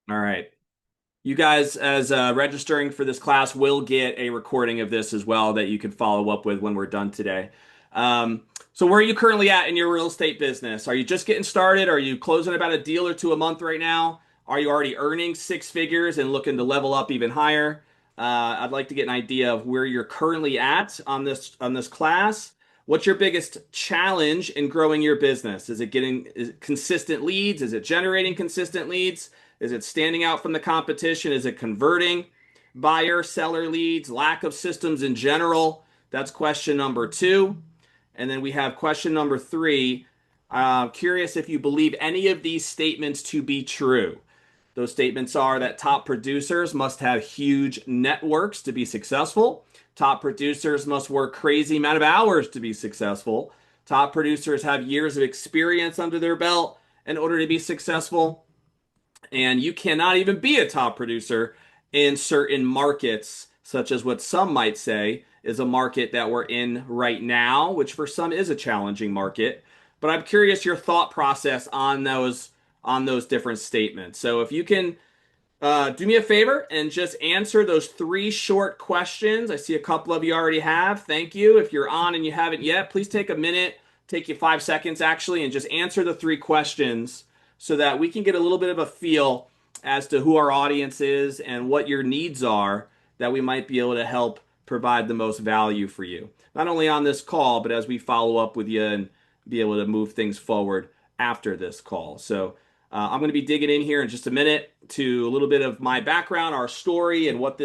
All right. You guys, as registering for this class, will get a recording of this as well that you can follow up with when we're done today. Um, so, where are you currently at in your real estate business? Are you just getting started? Are you closing about a deal or two a month right now? Are you already earning six figures and looking to level up even higher? I'd like to get an idea of where you're currently at on this class. What's your biggest challenge in growing your business? Is it consistent leads? Is it generating consistent leads? Is it standing out from the competition? Is it converting buyer seller leads? Lack of systems in general? That's question number two. And then we have question number three. Curious if you believe any of these statements to be true. Those statements are that top producers must have huge networks to be successful. Top producers must work crazy amount of hours to be successful. Top producers have years of experience under their belt in order to be successful. And you cannot even be a top producer in certain markets, such as what some might say is a market that we're in right now, which for some is a challenging market. But I'm curious your thought process on those different statements. So if you can do me a favor and just answer those three short questions. I see a couple of you already have. Thank you. If you're on and you haven't yet, please take a minute, take you 5 seconds actually, and just answer the three questions so that we can get a little bit of a feel as to who our audience is and what your needs are that we might be able to help provide the most value for you. Not only on this call, but as we follow up with you and be able to move things forward after this call. So I'm going to be digging in here in just a minute to a little bit of my background, our story, and what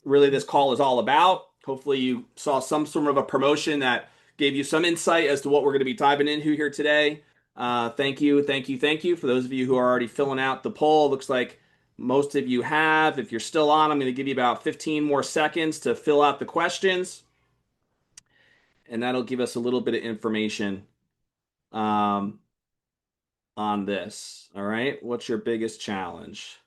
really this call is all about. Hopefully, you saw some sort of a promotion that gave you some insight as to what we're going to be diving into here today. Thank you, thank you, thank you for those of you who are already filling out the poll. Looks like most of you have. If you're still on, I'm going to give you about 15 more seconds to fill out the questions, and that'll give us a little bit of information. Um, on this. All right. What's your biggest challenge?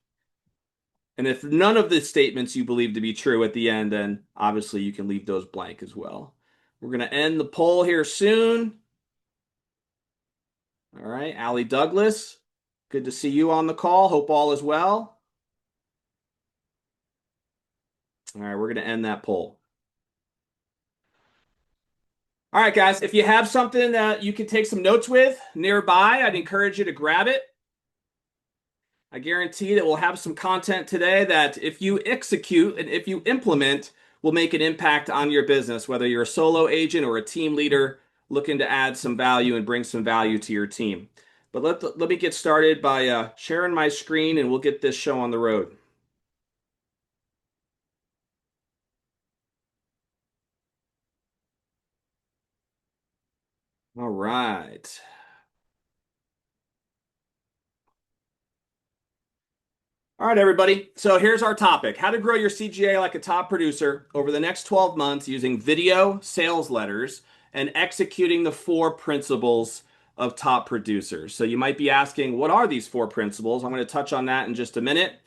And if none of the statements you believe to be true at the end, then obviously you can leave those blank as well. We're going to end the poll here soon. All right. Allie Douglas, good to see you on the call. Hope all is well. All right. We're going to end that poll. All right, guys. If you have something that you can take some notes with nearby, I'd encourage you to grab it. I guarantee that we'll have some content today that if you execute and if you implement will make an impact on your business, whether you're a solo agent or a team leader looking to add some value and bring some value to your team. But let me get started by sharing my screen and we'll get this show on the road. All right. All right, everybody. So here's our topic: how to grow your CGA like a top producer over the next 12 months using video, sales letters, and executing the four principles of top producers. So you might be asking, what are these four principles? I'm going to touch on that in just a minute.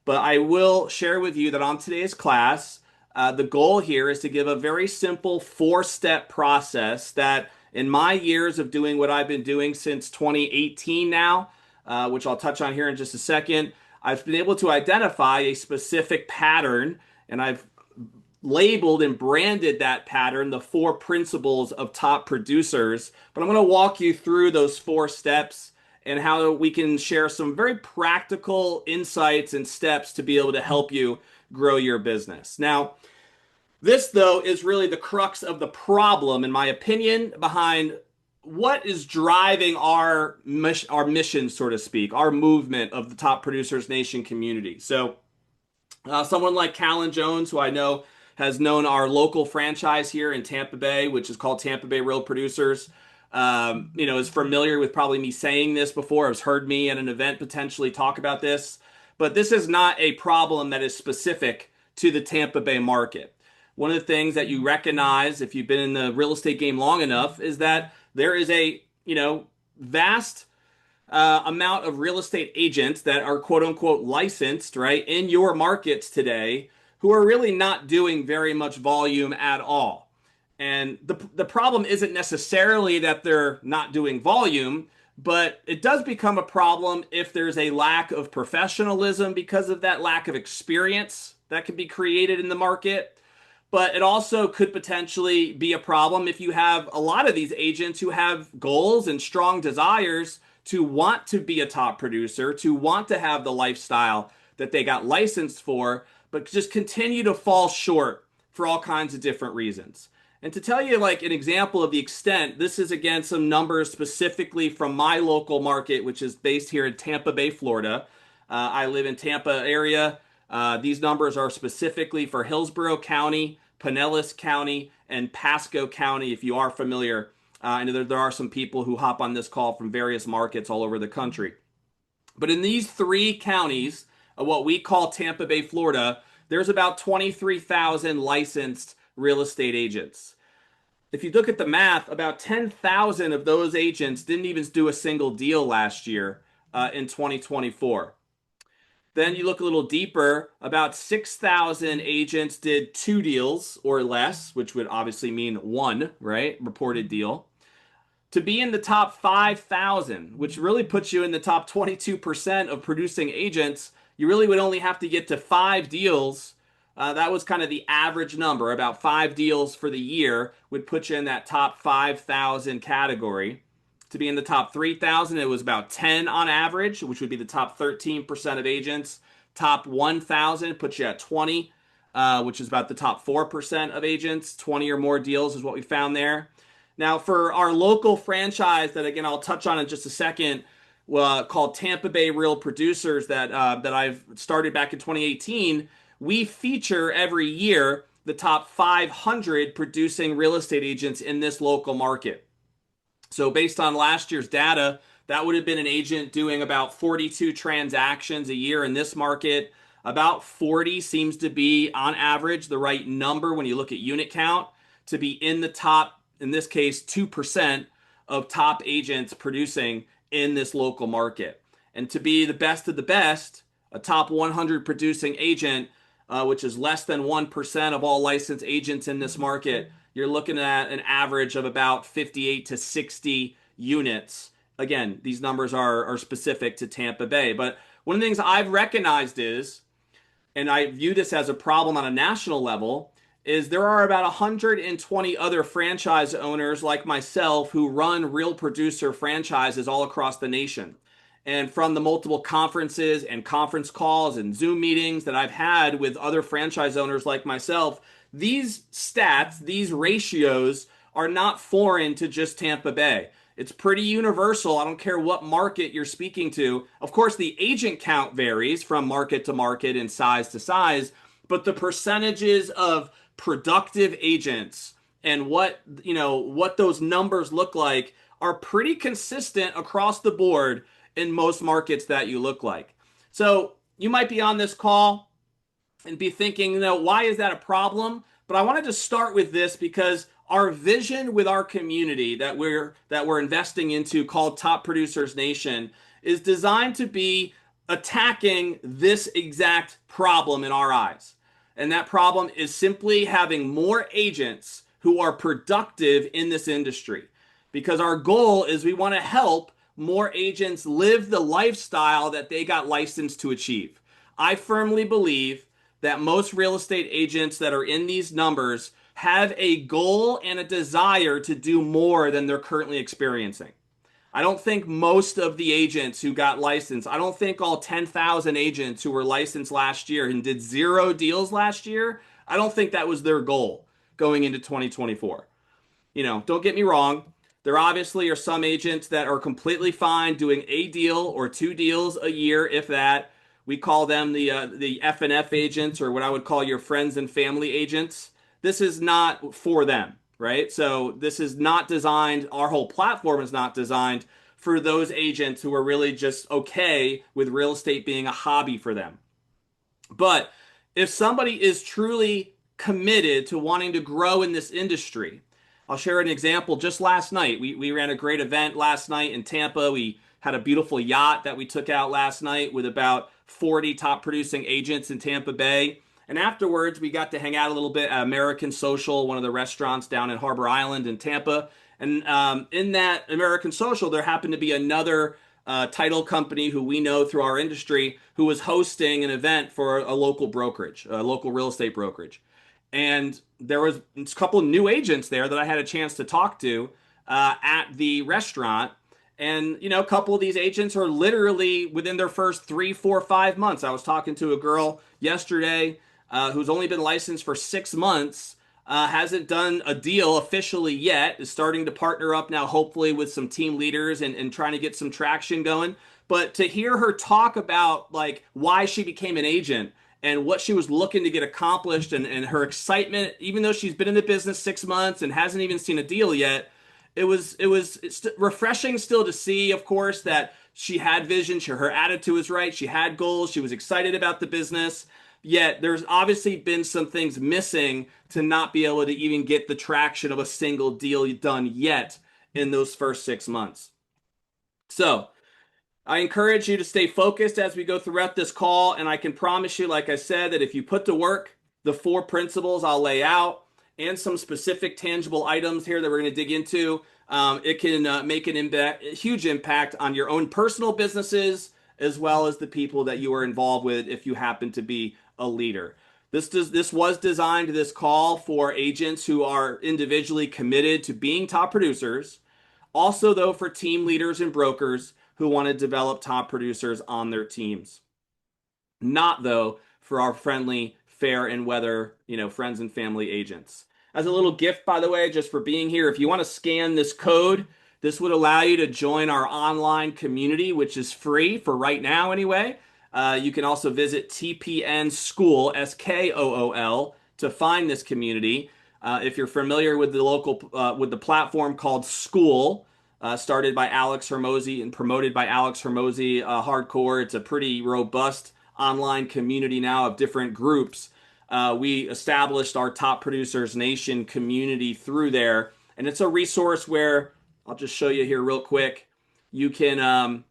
But I will share with you that on today's class, the goal here is to give a very simple four-step process that, in my years of doing what I've been doing since 2018 now, which I'll touch on here in just a second, I've been able to identify a specific pattern, and I've labeled and branded that pattern the four principles of top producers. But I'm going to walk you through those four steps and how we can share some very practical insights and steps to be able to help you grow your business. Now, this, though, is really the crux of the problem, in my opinion, behind what is driving our mission, so to speak, our movement of the Top Producers Nation community. So, someone like Callan Jones, who I know has known our local franchise here in Tampa Bay, which is called Tampa Bay Real Producers, is familiar with probably me saying this before, has heard me at an event potentially talk about this. But this is not a problem that is specific to the Tampa Bay market. One of the things that you recognize if you've been in the real estate game long enough is that there is a, vast amount of real estate agents that are quote unquote licensed, right, in your markets today who are really not doing very much volume at all. And the problem isn't necessarily that they're not doing volume. But it does become a problem if there's a lack of professionalism because of that lack of experience that can be created in the market. But it also could potentially be a problem if you have a lot of these agents who have goals and strong desires to want to be a top producer, to want to have the lifestyle that they got licensed for, but just continue to fall short for all kinds of different reasons. And to tell you like an example of the extent, this is again some numbers specifically from my local market, which is based here in Tampa Bay, Florida. I live in Tampa area. These numbers are specifically for Hillsborough County, Pinellas County, and Pasco County, if you are familiar. I know there are some people who hop on this call from various markets all over the country. But in these three counties, what we call Tampa Bay, Florida, there's about 23,000 licensed real estate agents. If you look at the math, about 10,000 of those agents didn't even do a single deal last year in 2024. Then you look a little deeper, about 6,000 agents did two deals or less, which would obviously mean one, right? Reported deal. To be in the top 5,000, which really puts you in the top 22% of producing agents, you really would only have to get to five deals. That was kind of the average number. About five deals for the year would put you in that top 5,000 category. To be in the top 3,000, it was about 10 on average, which would be the top 13% of agents. Top 1,000 puts you at 20, which is about the top 4% of agents. 20 or more deals is what we found there. Now, for our local franchise that, again, I'll touch on in just a second, called Tampa Bay Real Producers that I've started back in 2018, we feature every year the top 500 producing real estate agents in this local market. So based on last year's data, that would have been an agent doing about 42 transactions a year in this market. About 40 seems to be, on average, the right number when you look at unit count to be in the top, in this case, 2% of top agents producing in this local market. And to be the best of the best, a top 100 producing agent, which is less than 1% of all licensed agents in this market, you're looking at an average of about 58 to 60 units. Again, these numbers are specific to Tampa Bay. But one of the things I've recognized is, and I view this as a problem on a national level, is there are about 120 other franchise owners like myself who run real producer franchises all across the nation. And from the multiple conferences and conference calls and Zoom meetings that I've had with other franchise owners like myself, these stats, these ratios are not foreign to just Tampa Bay. It's pretty universal. I don't care what market you're speaking to. Of course, the agent count varies from market to market and size to size, but the percentages of productive agents and what those numbers look like are pretty consistent across the board in most markets that you look like. So you might be on this call and be thinking, why is that a problem? But I wanted to start with this because our vision with our community that we're investing into, called Top Producers Nation, is designed to be attacking this exact problem in our eyes. And that problem is simply having more agents who are productive in this industry. Because our goal is we want to help more agents live the lifestyle that they got licensed to achieve. I firmly believe that most real estate agents that are in these numbers have a goal and a desire to do more than they're currently experiencing. I don't think most of the agents who got licensed, I don't think all 10,000 agents who were licensed last year and did zero deals last year, I don't think that was their goal going into 2024. Don't get me wrong. There obviously are some agents that are completely fine doing a deal or two deals a year, if that. We call them the F&F agents, or what I would call your friends and family agents. This is not for them, right? So this is not designed, our whole platform is not designed for those agents who are really just okay with real estate being a hobby for them. But if somebody is truly committed to wanting to grow in this industry, I'll share an example. Just last night, we ran a great event last night in Tampa. We had a beautiful yacht that we took out last night with about 40 top producing agents in Tampa Bay. And afterwards, we got to hang out a little bit at American Social, one of the restaurants down in Harbor Island in Tampa. And in that American Social, there happened to be another title company who we know through our industry who was hosting an event for a local brokerage, a local real estate brokerage. And there was a couple of new agents there that I had a chance to talk to at the restaurant. And a couple of these agents are literally within their first 3, 4, 5 months. I was talking to a girl yesterday who's only been licensed for 6 months, hasn't done a deal officially yet, is starting to partner up now, hopefully, with some team leaders and trying to get some traction going. But to hear her talk about like why she became an agent and what she was looking to get accomplished and her excitement, even though she's been in the business 6 months and hasn't even seen a deal yet, it's refreshing still to see, of course, that she had vision. Her attitude was right. She had goals. She was excited about the business. Yet there's obviously been some things missing to not be able to even get the traction of a single deal done yet in those first 6 months. So I encourage you to stay focused as we go throughout this call. And I can promise you, like I said, that if you put to work the 4 principles I'll lay out and some specific tangible items here that we're going to dig into, it can make a huge impact on your own personal businesses as well as the people that you are involved with if you happen to be a leader. This was designed, this call, for agents who are individually committed to being top producers. Also, though, for team leaders and brokers who want to develop top producers on their teams. Not, though, for our friendly, fair and weather, friends and family agents. As a little gift, by the way, just for being here, if you want to scan this code, this would allow you to join our online community, which is free for right now anyway. You can also visit TPN School, SKOOL, to find this community. If you're familiar with with the platform called School, started by Alex Hermosi and promoted by Alex Hermosi, hardcore. It's a pretty robust online community now of different groups. We established our Top Producers Nation community through there, and it's a resource where I'll just show you here real quick. You can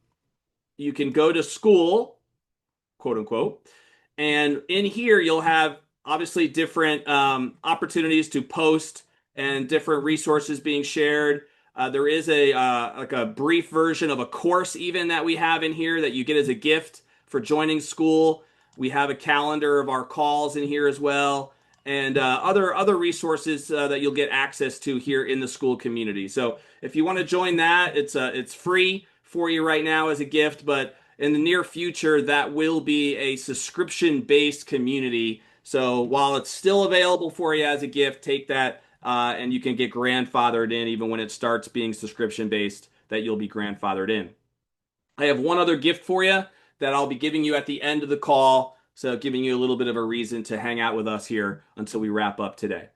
go to school, quote unquote, and in here you'll have obviously different opportunities to post and different resources being shared. There is a brief version of a course even that we have in here that you get as a gift for joining school. We have a calendar of our calls in here as well, and other resources that you'll get access to here in the school community. So if you want to join that, it's free for you right now as a gift, but in the near future, that will be a subscription-based community. So while it's still available for you as a gift, take that and you can get grandfathered in even when it starts being subscription-based, that you'll be grandfathered in. I have one other gift for you that I'll be giving you at the end of the call, so giving you a little bit of a reason to hang out with us here until we wrap up today.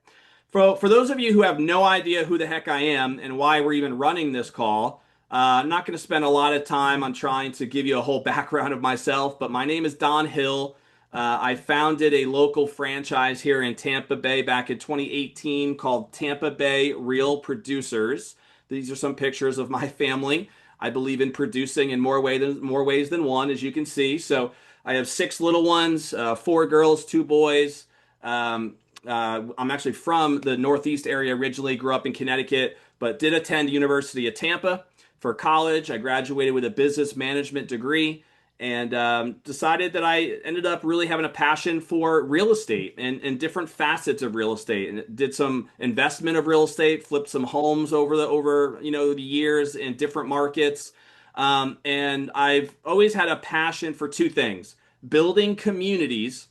For those of you who have no idea who the heck I am and why we're even running this call, I'm not going to spend a lot of time on trying to give you a whole background of myself, but my name is Don Hill. I founded a local franchise here in Tampa Bay back in 2018 called Tampa Bay Real Producers. These are some pictures of my family. I believe in producing in more ways than one, as you can see. So I have 6 little ones, 4 girls, 2 boys. I'm actually from the Northeast area originally, grew up in Connecticut, but did attend University of Tampa for college. I graduated with a business management degree and decided that I ended up really having a passion for real estate and different facets of real estate, and did some investment of real estate, flipped some homes over the years in different markets. And I've always had a passion for 2 things: building communities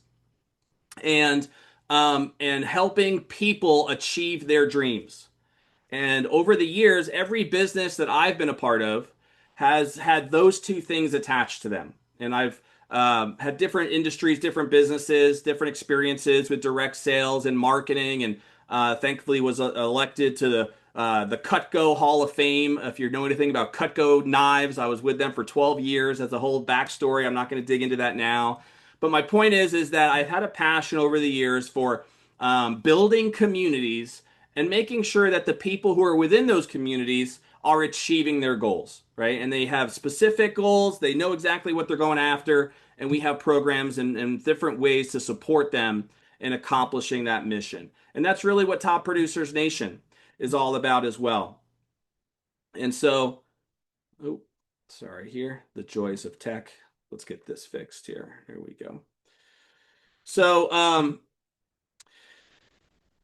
and helping people achieve their dreams. And over the years, every business that I've been a part of has had those 2 things attached to them. And I've had different industries, different businesses, different experiences with direct sales and marketing, and thankfully was elected to the Cutco Hall of Fame. If you know anything about Cutco knives, I was with them for 12 years. As a whole backstory, I'm not going to dig into that now. But my point is that I've had a passion over the years for building communities and making sure that the people who are within those communities are achieving their goals, right? And they have specific goals, they know exactly what they're going after, and we have programs and different ways to support them in accomplishing that mission. And that's really what Top Producers Nation is all about as well. And so, oh, sorry here, the joys of tech. Let's get this fixed here. Here we go. So,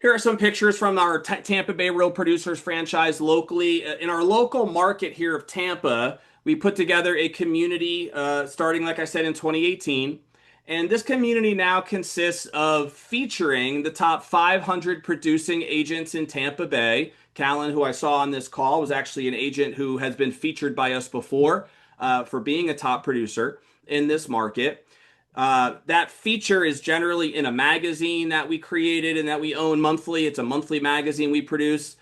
here are some pictures from our Tampa Bay Real Producers franchise locally. In our local market here of Tampa, we put together a community starting, like I said, in 2018. And this community now consists of featuring the top 500 producing agents in Tampa Bay. Callan, who I saw on this call, was actually an agent who has been featured by us before for being a top producer in this market. That feature is generally in a magazine that we created and that we own monthly. It's a monthly magazine we produce.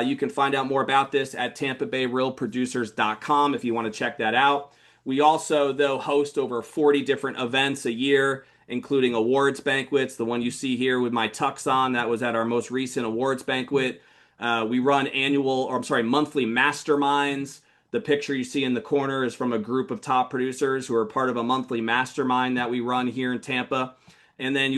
You can find out more about this at tampabayrealproducers.com if you want to check that out. We also, though, host over 40 different events a year, including awards banquets. The one you see here with my tux on, that was at our most recent awards banquet. We run monthly masterminds. The picture you see in the corner is from a group of top producers who are part of a monthly mastermind that we run here in Tampa. And then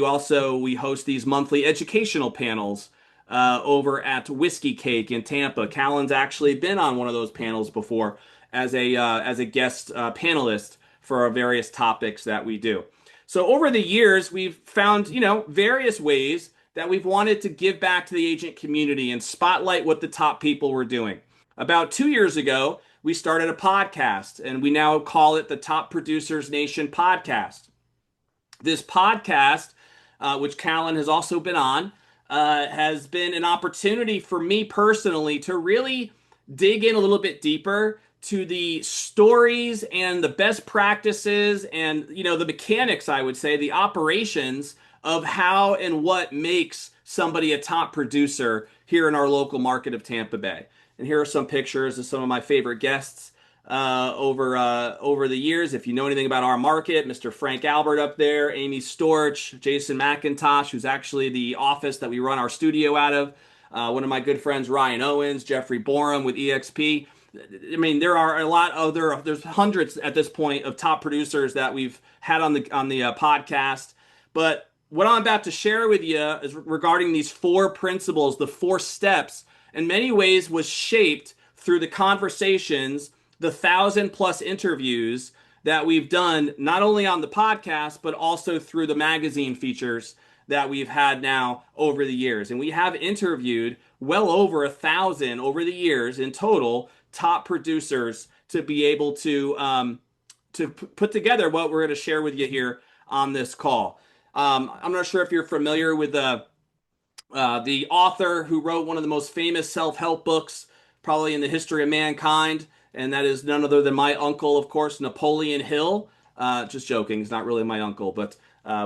we host these monthly educational panels over at Whiskey Cake in Tampa. Callan's actually been on one of those panels before as a guest panelist for our various topics that we do. So over the years, we've found, various ways that we've wanted to give back to the agent community and spotlight what the top people were doing. About 2 years ago, we started a podcast, and we now call it the Top Producers Nation podcast. This podcast, which Callan has also been on, has been an opportunity for me personally to really dig in a little bit deeper to the stories and the best practices and the mechanics, I would say, the operations of how and what makes somebody a top producer here in our local market of Tampa Bay. And here are some pictures of some of my favorite guests over the years. If you know anything about our market, Mr. Frank Albert up there, Amy Storch, Jason McIntosh, who's actually the office that we run our studio out of. One of my good friends, Ryan Owens, Jeffrey Borum with EXP. I mean, there are a lot of there's hundreds at this point of top producers that we've had on the podcast. But what I'm about to share with you is regarding these four principles, the four steps, in many ways was shaped through the conversations, the 1,000+ interviews that we've done, not only on the podcast, but also through the magazine features that we've had now over the years. And we have interviewed well over 1,000 over the years in total top producers to be able to put together what we're going to share with you here on this call. I'm not sure if you're familiar with the author who wrote one of the most famous self-help books probably in the history of mankind, and that is none other than my uncle, of course, Napoleon Hill. Just joking, he's not really my uncle, but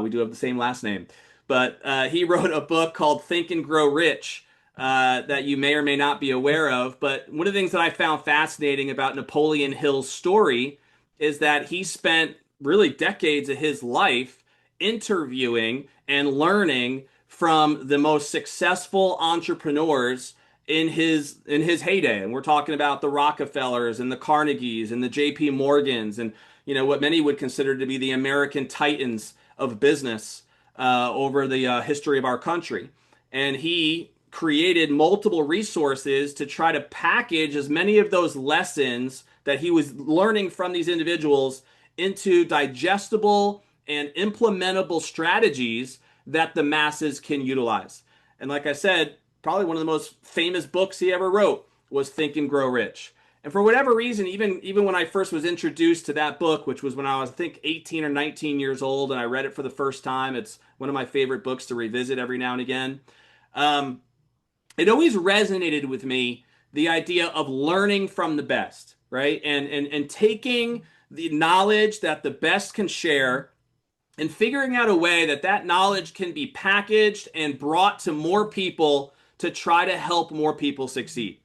we do have the same last name. But he wrote a book called Think and Grow Rich that you may or may not be aware of. But one of the things that I found fascinating about Napoleon Hill's story is that he spent really decades of his life interviewing and learning from the most successful entrepreneurs in his heyday. And we're talking about the Rockefellers and the Carnegies and the JP Morgans and what many would consider to be the American titans of business over the history of our country. And he created multiple resources to try to package as many of those lessons that he was learning from these individuals into digestible and implementable strategies that the masses can utilize. And like I said, probably one of the most famous books he ever wrote was Think and Grow Rich. And for whatever reason, even when I first was introduced to that book, which was when I was, I think, 18 or 19 years old, and I read it for the first time, it's one of my favorite books to revisit every now and again. It always resonated with me, the idea of learning from the best, right? And taking the knowledge that the best can share and figuring out a way that that knowledge can be packaged and brought to more people to try to help more people succeed.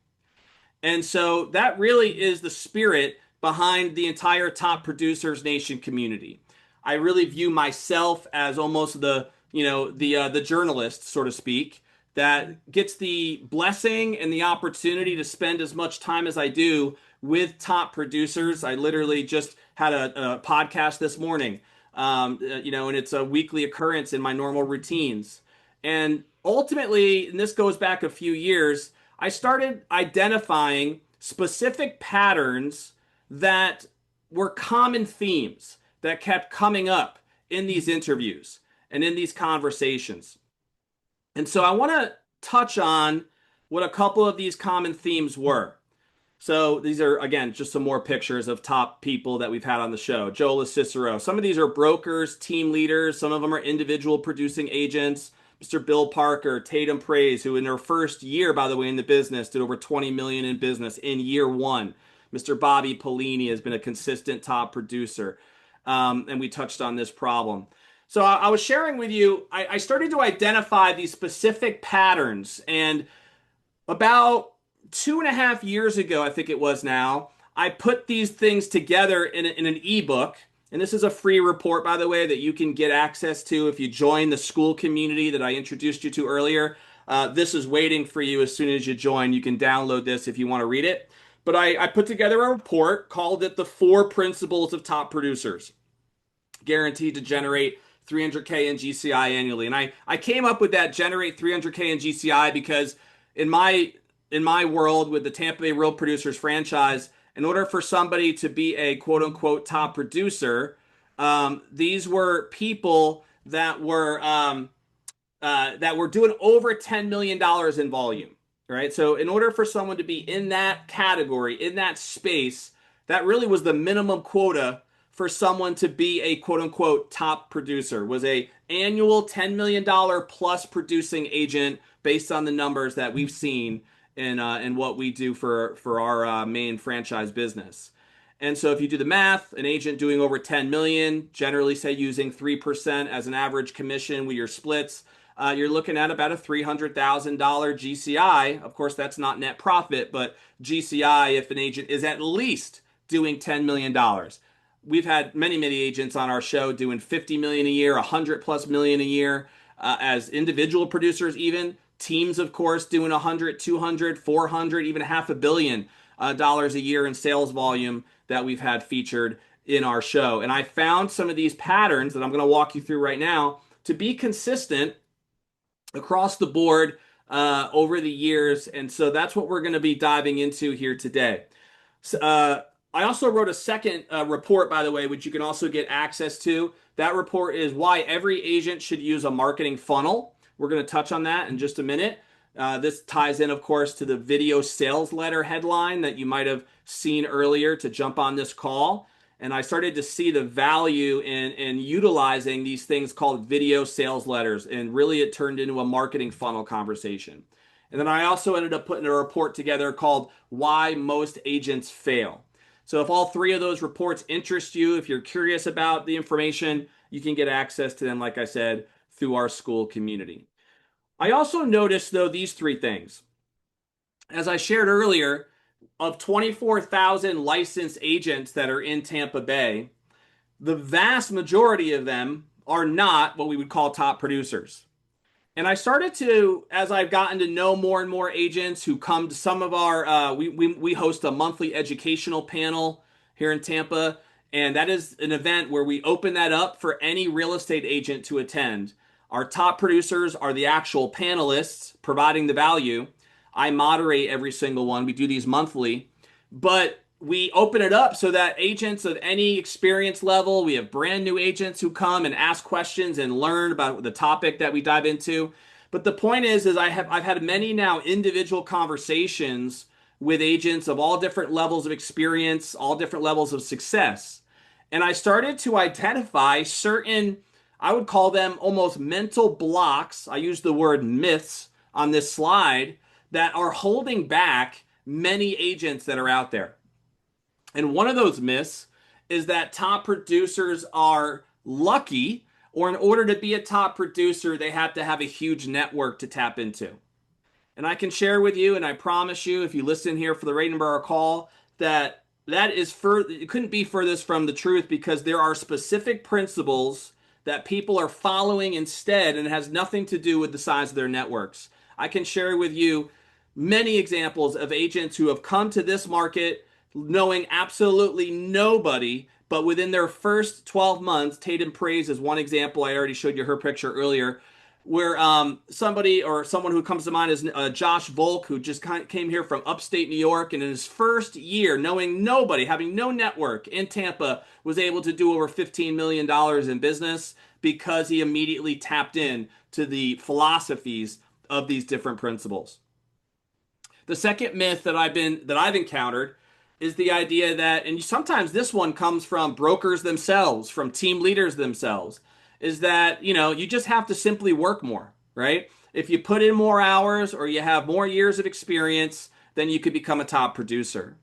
And so that really is the spirit behind the entire Top Producers Nation community. I really view myself as almost the journalist, so to speak, that gets the blessing and the opportunity to spend as much time as I do with top producers. I literally just had a podcast this morning, and it's a weekly occurrence in my normal routines. And ultimately, and this goes back a few years, I started identifying specific patterns that were common themes that kept coming up in these interviews and in these conversations. And so I want to touch on what a couple of these common themes were. So these are, again, just some more pictures of top people that we've had on the show. Joe LaCicero. Some of these are brokers, team leaders. Some of them are individual producing agents. Mr. Bill Parker, Tatum Praise, who in her first year, by the way, in the business, did over 20 million in business in year one. Mr. Bobby Polini has been a consistent top producer. And we touched on this problem. So I was sharing with you, I started to identify these specific patterns. And about 2.5 years ago, I think it was now, I put these things together in an ebook. And this is a free report, by the way, that you can get access to if you join the school community that I introduced you to earlier. This is waiting for you as soon as you join. You can download this if you want to read it. But I put together a report, called it the 4 Principles of Top Producers, guaranteed to generate 300K in GCI annually. And I came up with that generate 300K in GCI because in my world with the Tampa Bay Real Producers franchise, in order for somebody to be a quote unquote top producer, these were people that were doing over $10 million in volume, right? So in order for someone to be in that category, in that space, that really was the minimum quota for someone to be a quote unquote top producer, was a annual $10 million plus producing agent based on the numbers that we've seen in what we do for our main franchise business. And so if you do the math, an agent doing over 10 million, generally say using 3% as an average commission with your splits, you're looking at about a $300,000 GCI. Of course, that's not net profit, but GCI if an agent is at least doing $10 million. We've had many agents on our show doing 50 million a year, 100 plus million a year, as individual producers, even teams, of course, doing 100, 200, 400, even $500 million dollars a year in sales volume that we've had featured in our show. And I found some of these patterns that I'm going to walk you through right now to be consistent across the board over the years. And so that's what we're going to be diving into here today. I also wrote a second report, by the way, which you can also get access to. That report is why every agent should use a marketing funnel. We're going to touch on that in just a minute. This ties in, of course, to the video sales letter headline that you might have seen earlier to jump on this call. And I started to see the value in utilizing these things called video sales letters. And really, it turned into a marketing funnel conversation. And then I also ended up putting a report together called Why Most Agents Fail. So if all three of those reports interest you, if you're curious about the information, you can get access to them, like I said, through our school community. I also noticed, though, these three things. As I shared earlier, of 24,000 licensed agents that are in Tampa Bay, the vast majority of them are not what we would call top producers. And I started to, as I've gotten to know more and more agents who come to some of our, we host a monthly educational panel here in Tampa. And that is an event where we open that up for any real estate agent to attend. Our top producers are the actual panelists providing the value. I moderate every single one. We do these monthly. But we open it up so that agents of any experience level, we have brand new agents who come and ask questions and learn about the topic that we dive into. But the point is I've had many now individual conversations with agents of all different levels of experience, all different levels of success. And I started to identify certain, I would call them almost mental blocks. I use the word myths on this slide that are holding back many agents that are out there. And one of those myths is that top producers are lucky, or in order to be a top producer, they have to have a huge network to tap into. And I can share with you, and I promise you, if you listen here for the Ratenborough call, that it couldn't be furthest from the truth, because there are specific principles that people are following instead, and it has nothing to do with the size of their networks. I can share with you many examples of agents who have come to this market knowing absolutely nobody, but within their first 12 months, Tatum Praise is one example. I already showed you her picture earlier. where somebody or someone who comes to mind is Josh Volk, who just came here from upstate New York, and in his first year, knowing nobody, having no network in Tampa, was able to do over $15 million in business because he immediately tapped in to the philosophies of these different principles. The second myth that I've encountered is the idea that, and sometimes this one comes from brokers themselves, from team leaders themselves, is that, you just have to simply work more, right? If you put in more hours or you have more years of experience, then you could become a top producer.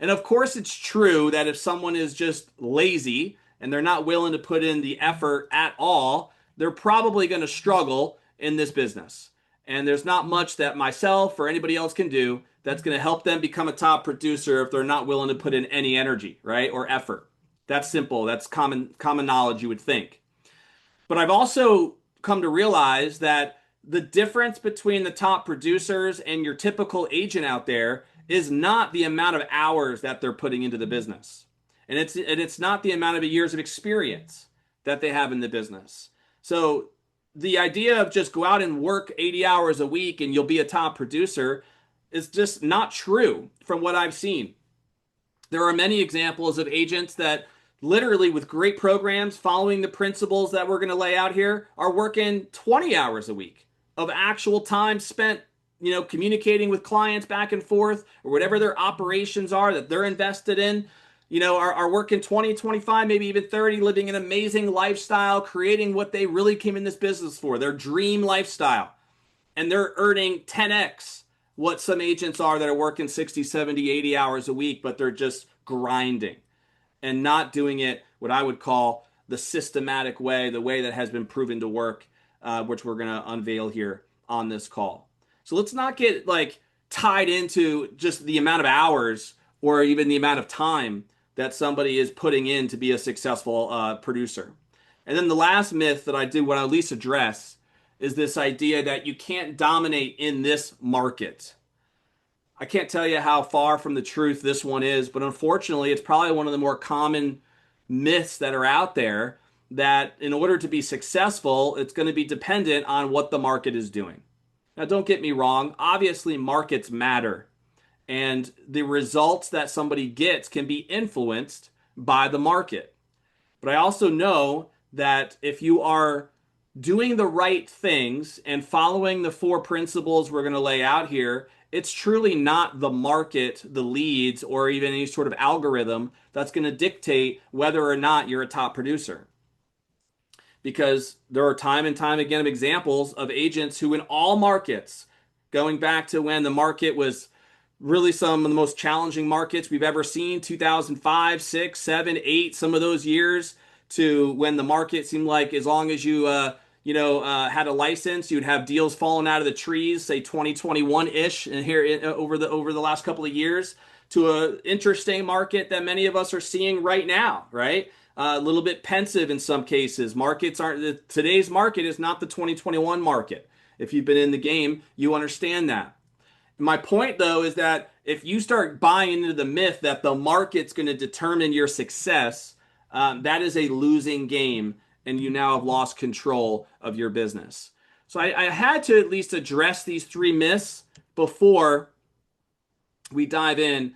And of course, it's true that if someone is just lazy and they're not willing to put in the effort at all, they're probably going to struggle in this business. And there's not much that myself or anybody else can do that's going to help them become a top producer if they're not willing to put in any energy, right? Or effort. That's simple. That's common knowledge, you would think. But I've also come to realize that the difference between the top producers and your typical agent out there is not the amount of hours that they're putting into the business. And it's not the amount of years of experience that they have in the business. So the idea of just go out and work 80 hours a week and you'll be a top producer is just not true from what I've seen. There are many examples of agents that literally with great programs following the principles that we're going to lay out here are working 20 hours a week of actual time spent, communicating with clients back and forth or whatever their operations are that they're invested in, are working 20, 25, maybe even 30, living an amazing lifestyle, creating what they really came in this business for, their dream lifestyle. And they're earning 10x what some agents are that are working 60, 70, 80 hours a week, but they're just grinding and not doing it what I would call the systematic way, the way that has been proven to work, which we're going to unveil here on this call. So let's not get tied into just the amount of hours or even the amount of time that somebody is putting in to be a successful producer. And then the last myth that I did want to at least address is this idea that you can't dominate in this market. I can't tell you how far from the truth this one is, but unfortunately, it's probably one of the more common myths that are out there that in order to be successful, it's going to be dependent on what the market is doing. Now, don't get me wrong. Obviously, markets matter, and the results that somebody gets can be influenced by the market. But I also know that if you are doing the right things and following the four principles we're going to lay out here, it's truly not the market, the leads, or even any sort of algorithm that's going to dictate whether or not you're a top producer. Because there are time and time again examples of agents who in all markets, going back to when the market was really some of the most challenging markets we've ever seen, 2005, 6, 7, 8, some of those years, to when the market seemed like as long as you had a license, you'd have deals falling out of the trees, say 2021-ish, and here over the last couple of years, to an interesting market that many of us are seeing right now, right? A little bit pensive in some cases. Today's market is not the 2021 market. If you've been in the game, you understand that. My point, though, is that if you start buying into the myth that the market's going to determine your success, that is a losing game, and you now have lost control of your business. So I had to at least address these three myths before we dive in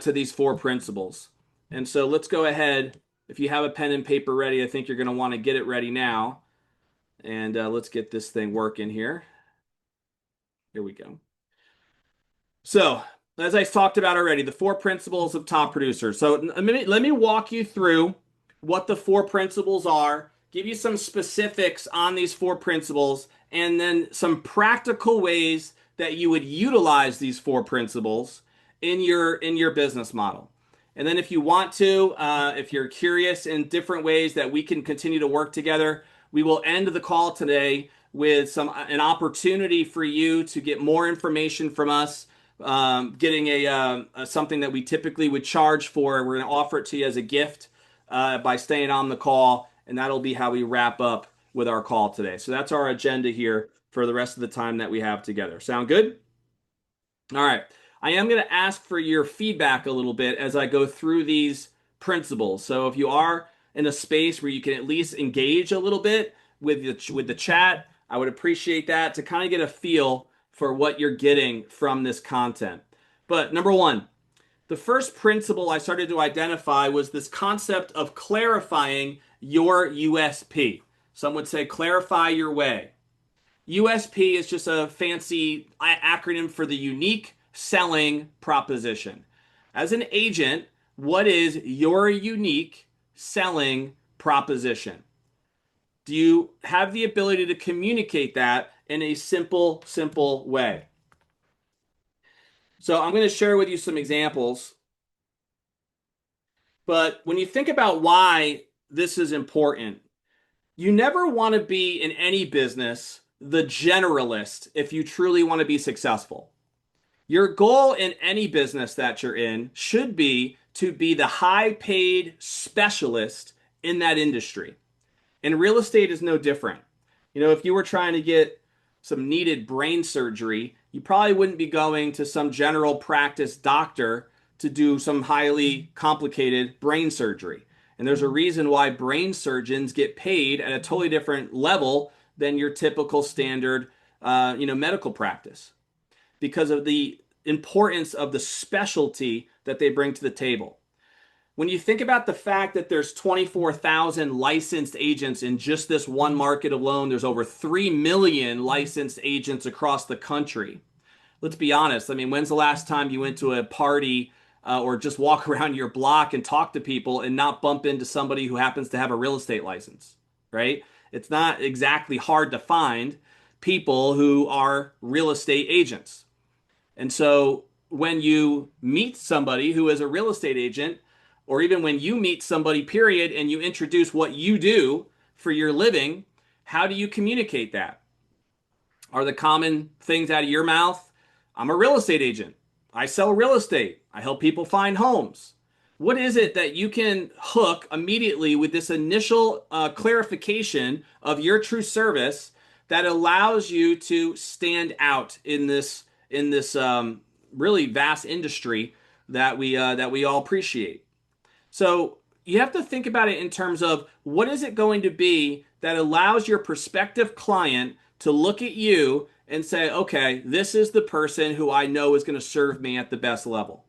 to these four principles. And so let's go ahead. If you have a pen and paper ready, I think you're going to want to get it ready now. And let's get this thing working here. Here we go. So, as I talked about already, the four principles of top producers. So let me walk you through what the four principles are, give you some specifics on these four principles, and then some practical ways that you would utilize these four principles in your business model. And then if you want to, if you're curious in different ways that we can continue to work together, we will end the call today with an opportunity for you to get more information from us, getting something that we typically would charge for. We're going to offer it to you as a gift by staying on the call, and that'll be how we wrap up with our call today. So that's our agenda here for the rest of the time that we have together. Sound good? All right. I am going to ask for your feedback a little bit as I go through these principles. So if you are in a space where you can at least engage a little bit with the chat, I would appreciate that to kind of get a feel for what you're getting from this content. But number one, the first principle I started to identify was this concept of clarifying your USP. Some would say clarify your way. USP is just a fancy acronym for the unique selling proposition. As an agent, what is your unique selling proposition? Do you have the ability to communicate that in a simple way? So I'm going to share with you some examples. But when you think about why this is important, you never want to be in any business the generalist if you truly want to be successful. Your goal in any business that you're in should be to be the high paid specialist in that industry. And real estate is no different. If you were trying to get some needed brain surgery, you probably wouldn't be going to some general practice doctor to do some highly complicated brain surgery. And there's a reason why brain surgeons get paid at a totally different level than your typical standard, medical practice, because of the importance of the specialty that they bring to the table. When you think about the fact that there's 24,000 licensed agents in just this one market alone, there's over 3 million licensed agents across the country. Let's be honest. I mean, when's the last time you went to a party or just walk around your block and talk to people and not bump into somebody who happens to have a real estate license, right? It's not exactly hard to find people who are real estate agents. And so when you meet somebody who is a real estate agent, or even when you meet somebody, period, and you introduce what you do for your living, how do you communicate that? Are the common things out of your mouth? I'm a real estate agent. I sell real estate. I help people find homes. What is it that you can hook immediately with this initial clarification of your true service that allows you to stand out in this really vast industry that we all appreciate? So you have to think about it in terms of what is it going to be that allows your prospective client to look at you and say, okay, this is the person who I know is going to serve me at the best level.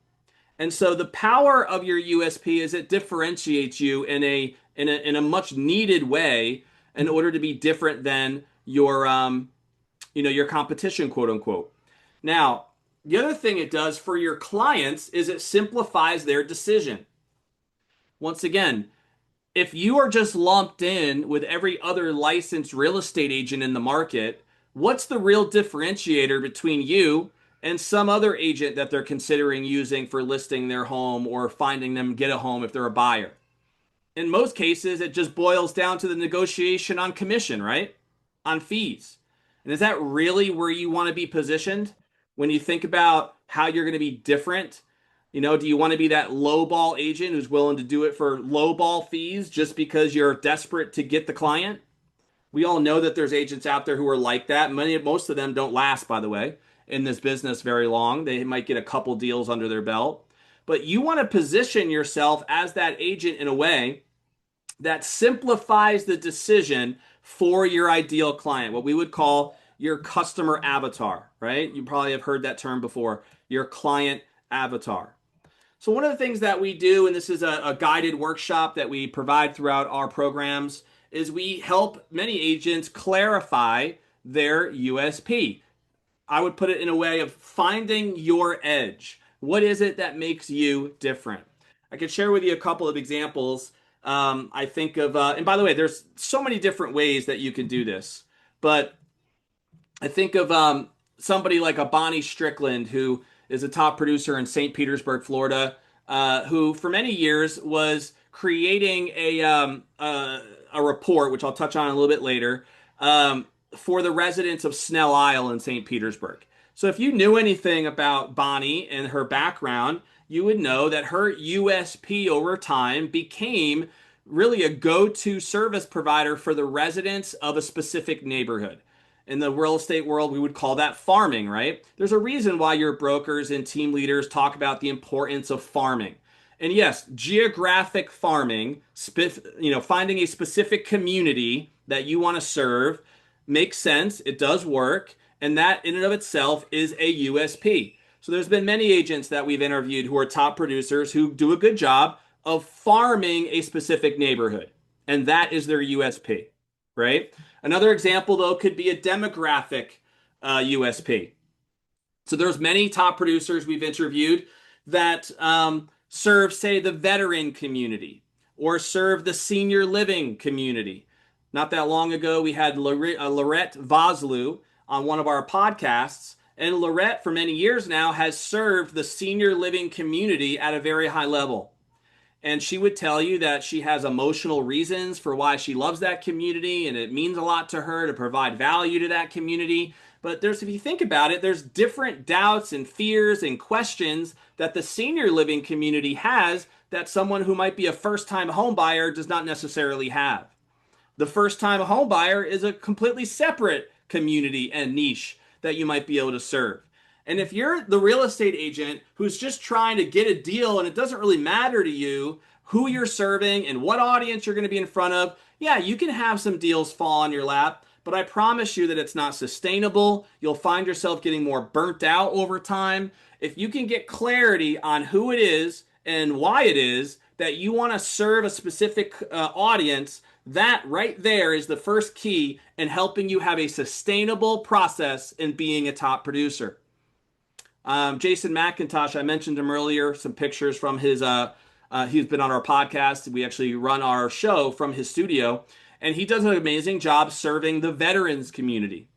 And so the power of your USP is it differentiates you in a much needed way in order to be different than your competition, quote unquote. Now, the other thing it does for your clients is it simplifies their decision. Once again, if you are just lumped in with every other licensed real estate agent in the market, what's the real differentiator between you and some other agent that they're considering using for listing their home or finding them get a home if they're a buyer? In most cases, it just boils down to the negotiation on commission, right? On fees. And is that really where you want to be positioned when you think about how you're going to be different? Do you want to be that low ball agent who's willing to do it for low ball fees just because you're desperate to get the client? We all know that there's agents out there who are like that. Most of them don't last, by the way, in this business very long. They might get a couple deals under their belt. But you want to position yourself as that agent in a way that simplifies the decision for your ideal client, what we would call your customer avatar, right? You probably have heard that term before, your client avatar. So one of the things that we do, and this is a guided workshop that we provide throughout our programs, is we help many agents clarify their USP. I would put it in a way of finding your edge. What is it that makes you different? I could share with you a couple of examples. I think of, and by the way, there's so many different ways that you can do this, but I think of somebody like a Bonnie Strickland, who is a top producer in St. Petersburg, Florida, who for many years was creating a report, which I'll touch on a little bit later, for the residents of Snell Isle in St. Petersburg. So if you knew anything about Bonnie and her background, you would know that her USP over time became really a go-to service provider for the residents of a specific neighborhood. In the real estate world, we would call that farming, right? There's a reason why your brokers and team leaders talk about the importance of farming. And yes, geographic farming, finding a specific community that you want to serve, makes sense, it does work, and that in and of itself is a USP. So there's been many agents that we've interviewed who are top producers who do a good job of farming a specific neighborhood, and that is their USP, right? Another example though could be a demographic USP. So there's many top producers we've interviewed that serve, say, the veteran community or serve the senior living community. Not that long ago, we had Lorette Vosloo on one of our podcasts, and Lorette, for many years now, has served the senior living community at a very high level. And she would tell you that she has emotional reasons for why she loves that community, and it means a lot to her to provide value to that community. But if you think about it, there's different doubts and fears and questions that the senior living community has that someone who might be a first time home buyer does not necessarily have. The first time home buyer is a completely separate community and niche that you might be able to serve. And if you're the real estate agent who's just trying to get a deal and it doesn't really matter to you who you're serving and what audience you're going to be in front of, yeah, you can have some deals fall on your lap, but I promise you that it's not sustainable. You'll find yourself getting more burnt out over time. If you can get clarity on who it is and why it is that you want to serve a specific audience, that right there is the first key in helping you have a sustainable process in being a top producer. Jason McIntosh, I mentioned him earlier, some pictures from he's been on our podcast. We actually run our show from his studio, and he does an amazing job serving the veterans community.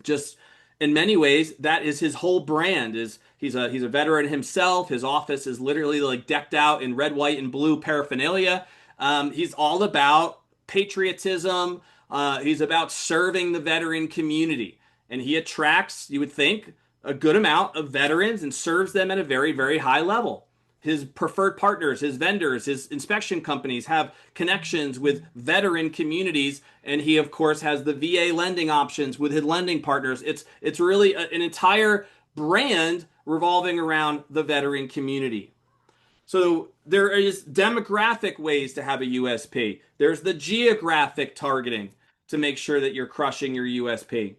Just in many ways, that is his whole brand. Is he's a veteran himself. His office is literally like decked out in red, white, and blue paraphernalia. He's all about patriotism. He's about serving the veteran community, and he attracts, you would think, a good amount of veterans and serves them at a very, very high level. His preferred partners, his vendors, his inspection companies have connections with veteran communities, and he, of course, has the VA lending options with his lending partners. It's really an entire brand revolving around the veteran community. So there is demographic ways to have a USP. There's the geographic targeting to make sure that you're crushing your USP.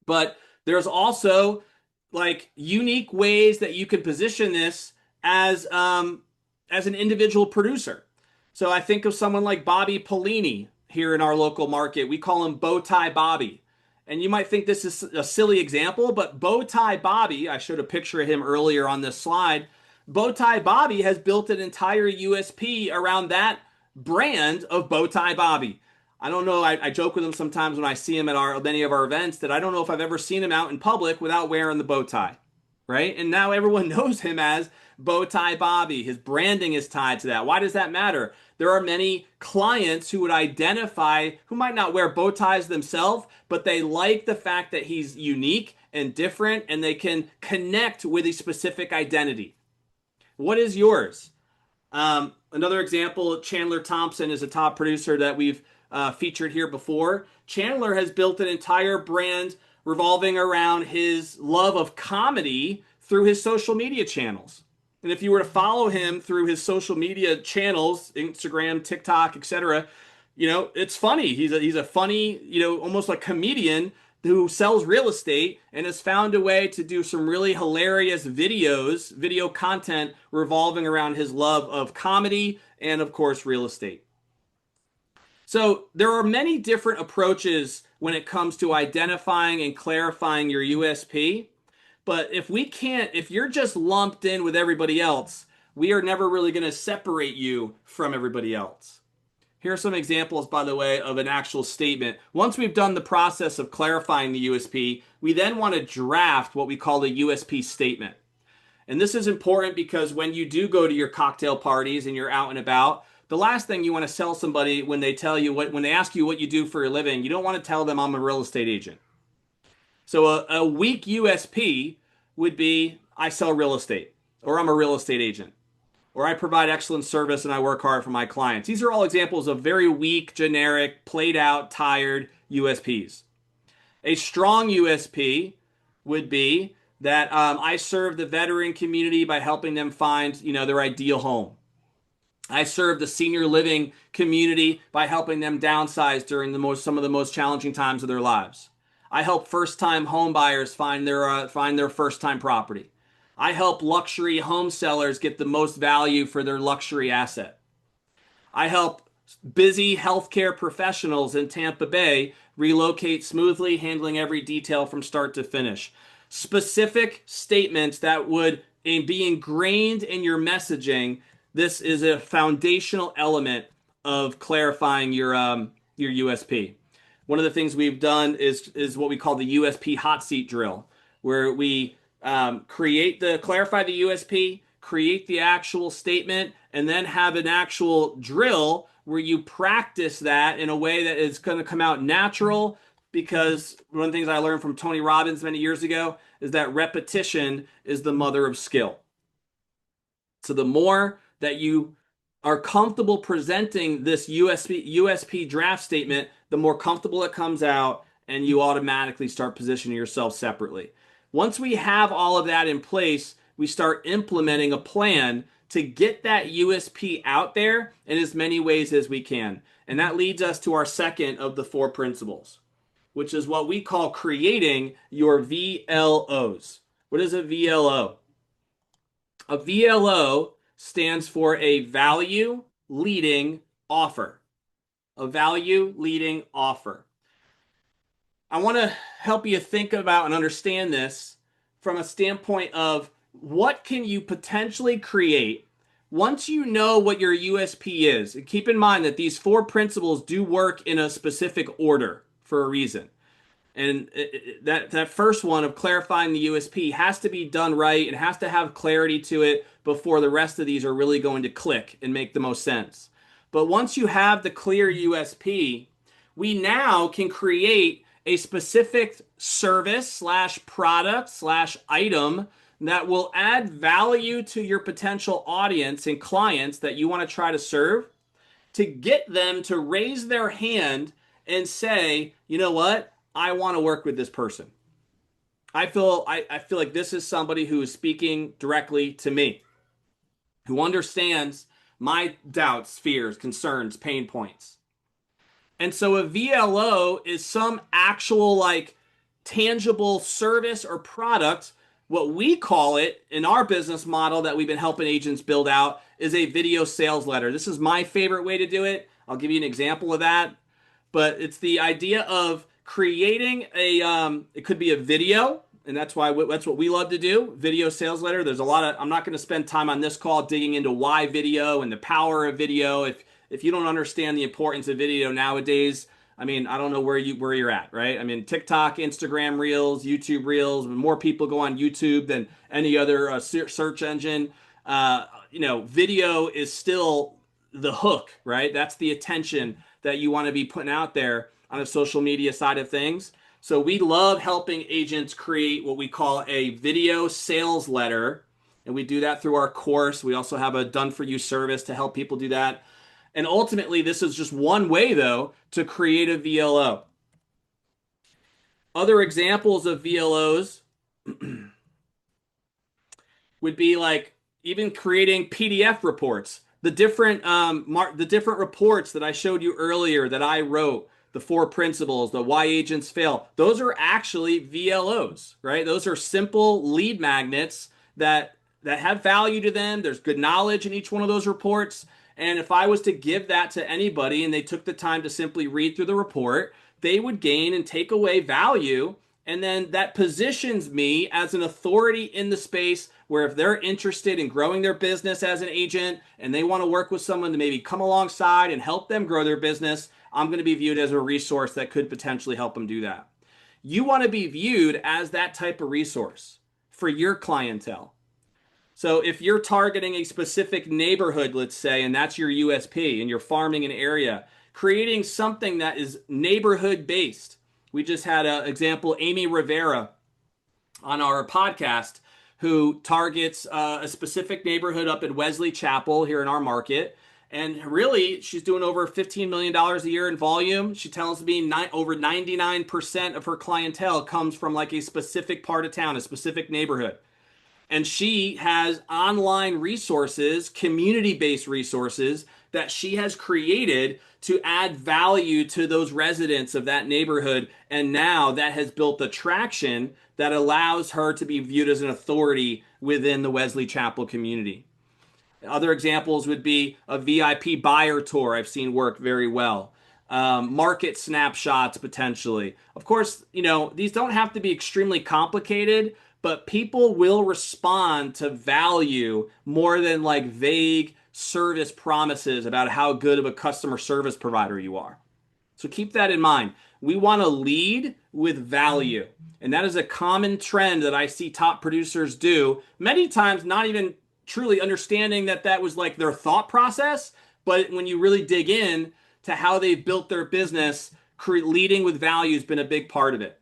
But there's also like unique ways that you can position this as an individual producer. So I think of someone like Bobby Polini here in our local market. We call him Bowtie Bobby. And you might think this is a silly example, but Bowtie Bobby, I showed a picture of him earlier on this slide. Bowtie Bobby has built an entire USP around that brand of Bowtie Bobby. I don't know. I joke with him sometimes when I see him at many of our events that I don't know if I've ever seen him out in public without wearing the bow tie, right? And now everyone knows him as Bowtie Bobby. His branding is tied to that. Why does that matter? There are many clients who would identify, who might not wear bow ties themselves, but they like the fact that he's unique and different, and they can connect with a specific identity. What is yours? Another example, Chandler Thompson is a top producer that we've featured here before. Chandler has built an entire brand revolving around his love of comedy through his social media channels. And if you were to follow him through his social media channels, Instagram, TikTok, etc., it's funny. He's a funny, almost like comedian who sells real estate and has found a way to do some really hilarious video content revolving around his love of comedy and, of course, real estate. So there are many different approaches when it comes to identifying and clarifying your USP. But if you're just lumped in with everybody else, we are never really going to separate you from everybody else. Here are some examples, by the way, of an actual statement. Once we've done the process of clarifying the USP, we then want to draft what we call the USP statement. And this is important because when you do go to your cocktail parties and you're out and about, the last thing you want to sell somebody when they ask you what you do for a living, you don't want to tell them I'm a real estate agent. So a weak USP would be I sell real estate, or I'm a real estate agent, or I provide excellent service and I work hard for my clients. These are all examples of very weak, generic, played out, tired USPs. A strong USP would be that I serve the veteran community by helping them find, their ideal home. I serve the senior living community by helping them downsize during some of the most challenging times of their lives. I help first-time home buyers find their first-time property. I help luxury home sellers get the most value for their luxury asset. I help busy healthcare professionals in Tampa Bay relocate smoothly, handling every detail from start to finish. Specific statements that would be ingrained in your messaging. This is a foundational element of clarifying your USP. One of the things we've done is what we call the USP hot seat drill, where we clarify the USP, create the actual statement, and then have an actual drill where you practice that in a way that is going to come out natural. Because one of the things I learned from Tony Robbins many years ago is that repetition is the mother of skill. So the more that you are comfortable presenting this USP draft statement, the more comfortable it comes out, and you automatically start positioning yourself separately. Once we have all of that in place, we start implementing a plan to get that USP out there in as many ways as we can. And that leads us to our second of the four principles, which is what we call creating your VLOs. What is a VLO? A VLO stands for a value leading offer. A value leading offer. I want to help you think about and understand this from a standpoint of what can you potentially create once you know what your USP is. And keep in mind that these four principles do work in a specific order for a reason. And that first one of clarifying the USP has to be done right. It has to have clarity to it before the rest of these are really going to click and make the most sense. But once you have the clear USP, we now can create a specific service slash product slash item that will add value to your potential audience and clients that you want to try to serve, to get them to raise their hand and say, you know what? I want to work with this person. I feel like this is somebody who is speaking directly to me, who understands my doubts, fears, concerns, pain points. And so a VLO is some actual like tangible service or product. What we call it in our business model that we've been helping agents build out is a video sales letter. This is my favorite way to do it. I'll give you an example of that. But it's the idea of creating it could be a video, and that's what we love to do, video sales letter. There's a lot of, I'm not going to spend time on this call digging into why video and the power of video. If you don't understand the importance of video nowadays, I mean, I don't know where you're at, right? I mean, TikTok, Instagram Reels, YouTube Reels, more people go on YouTube than any other search engine. Video is still the hook, right? That's the attention that you want to be putting out there on the social media side of things. So we love helping agents create what we call a video sales letter. And we do that through our course. We also have a done for you service to help people do that. And ultimately, this is just one way, though, to create a VLO. Other examples of VLOs would be like even creating PDF reports. The different reports that I showed you earlier that I wrote, the four principles, the why agents fail, those are actually VLOs, right? Those are simple lead magnets that have value to them. There's good knowledge in each one of those reports. And if I was to give that to anybody and they took the time to simply read through the report, they would gain and take away value. And then that positions me as an authority in the space where if they're interested in growing their business as an agent and they want to work with someone to maybe come alongside and help them grow their business, I'm going to be viewed as a resource that could potentially help them do that. You want to be viewed as that type of resource for your clientele. So if you're targeting a specific neighborhood, let's say, and that's your USP, and you're farming an area, creating something that is neighborhood based. We just had an example, Amy Rivera on our podcast, who targets a specific neighborhood up in Wesley Chapel here in our market. And really, she's doing over $15 million a year in volume. She tells me over 99% of her clientele comes from like a specific part of town, a specific neighborhood. And she has online resources, community-based resources that she has created to add value to those residents of that neighborhood. And now that has built a traction that allows her to be viewed as an authority within the Wesley Chapel community. Other examples would be a VIP buyer tour I've seen work very well. Market snapshots potentially. Of course, these don't have to be extremely complicated, but people will respond to value more than like vague service promises about how good of a customer service provider you are. So keep that in mind. We want to lead with value. And that is a common trend that I see top producers do, many times not even truly understanding that that was like their thought process. But when you really dig in to how they've built their business, leading with value has been a big part of it.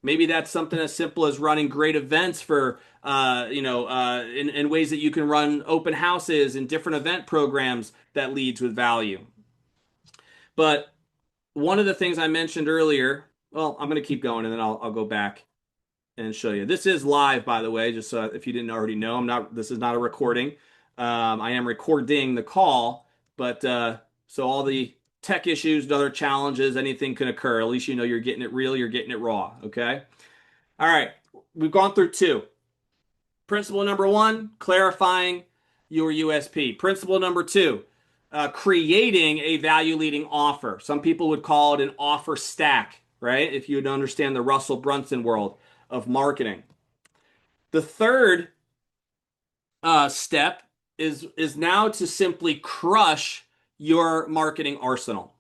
Maybe that's something as simple as running great events for, in ways that you can run open houses and different event programs that leads with value. But one of the things I mentioned earlier, well, I'm going to keep going and then I'll go back and show you. This is live, by the way, just so if you didn't already know, this is not a recording. I am recording the call, but so all the tech issues and other challenges, anything can occur. At least you know you're getting it real, you're getting it raw, okay? All right, we've gone through two. Principle number one, clarifying your USP. Principle number two, creating a value leading offer. Some people would call it an offer stack, right? If you would understand the Russell Brunson world of marketing. The third step is now to simply crush your marketing arsenal.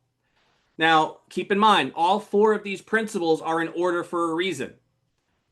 Now, keep in mind, all four of these principles are in order for a reason.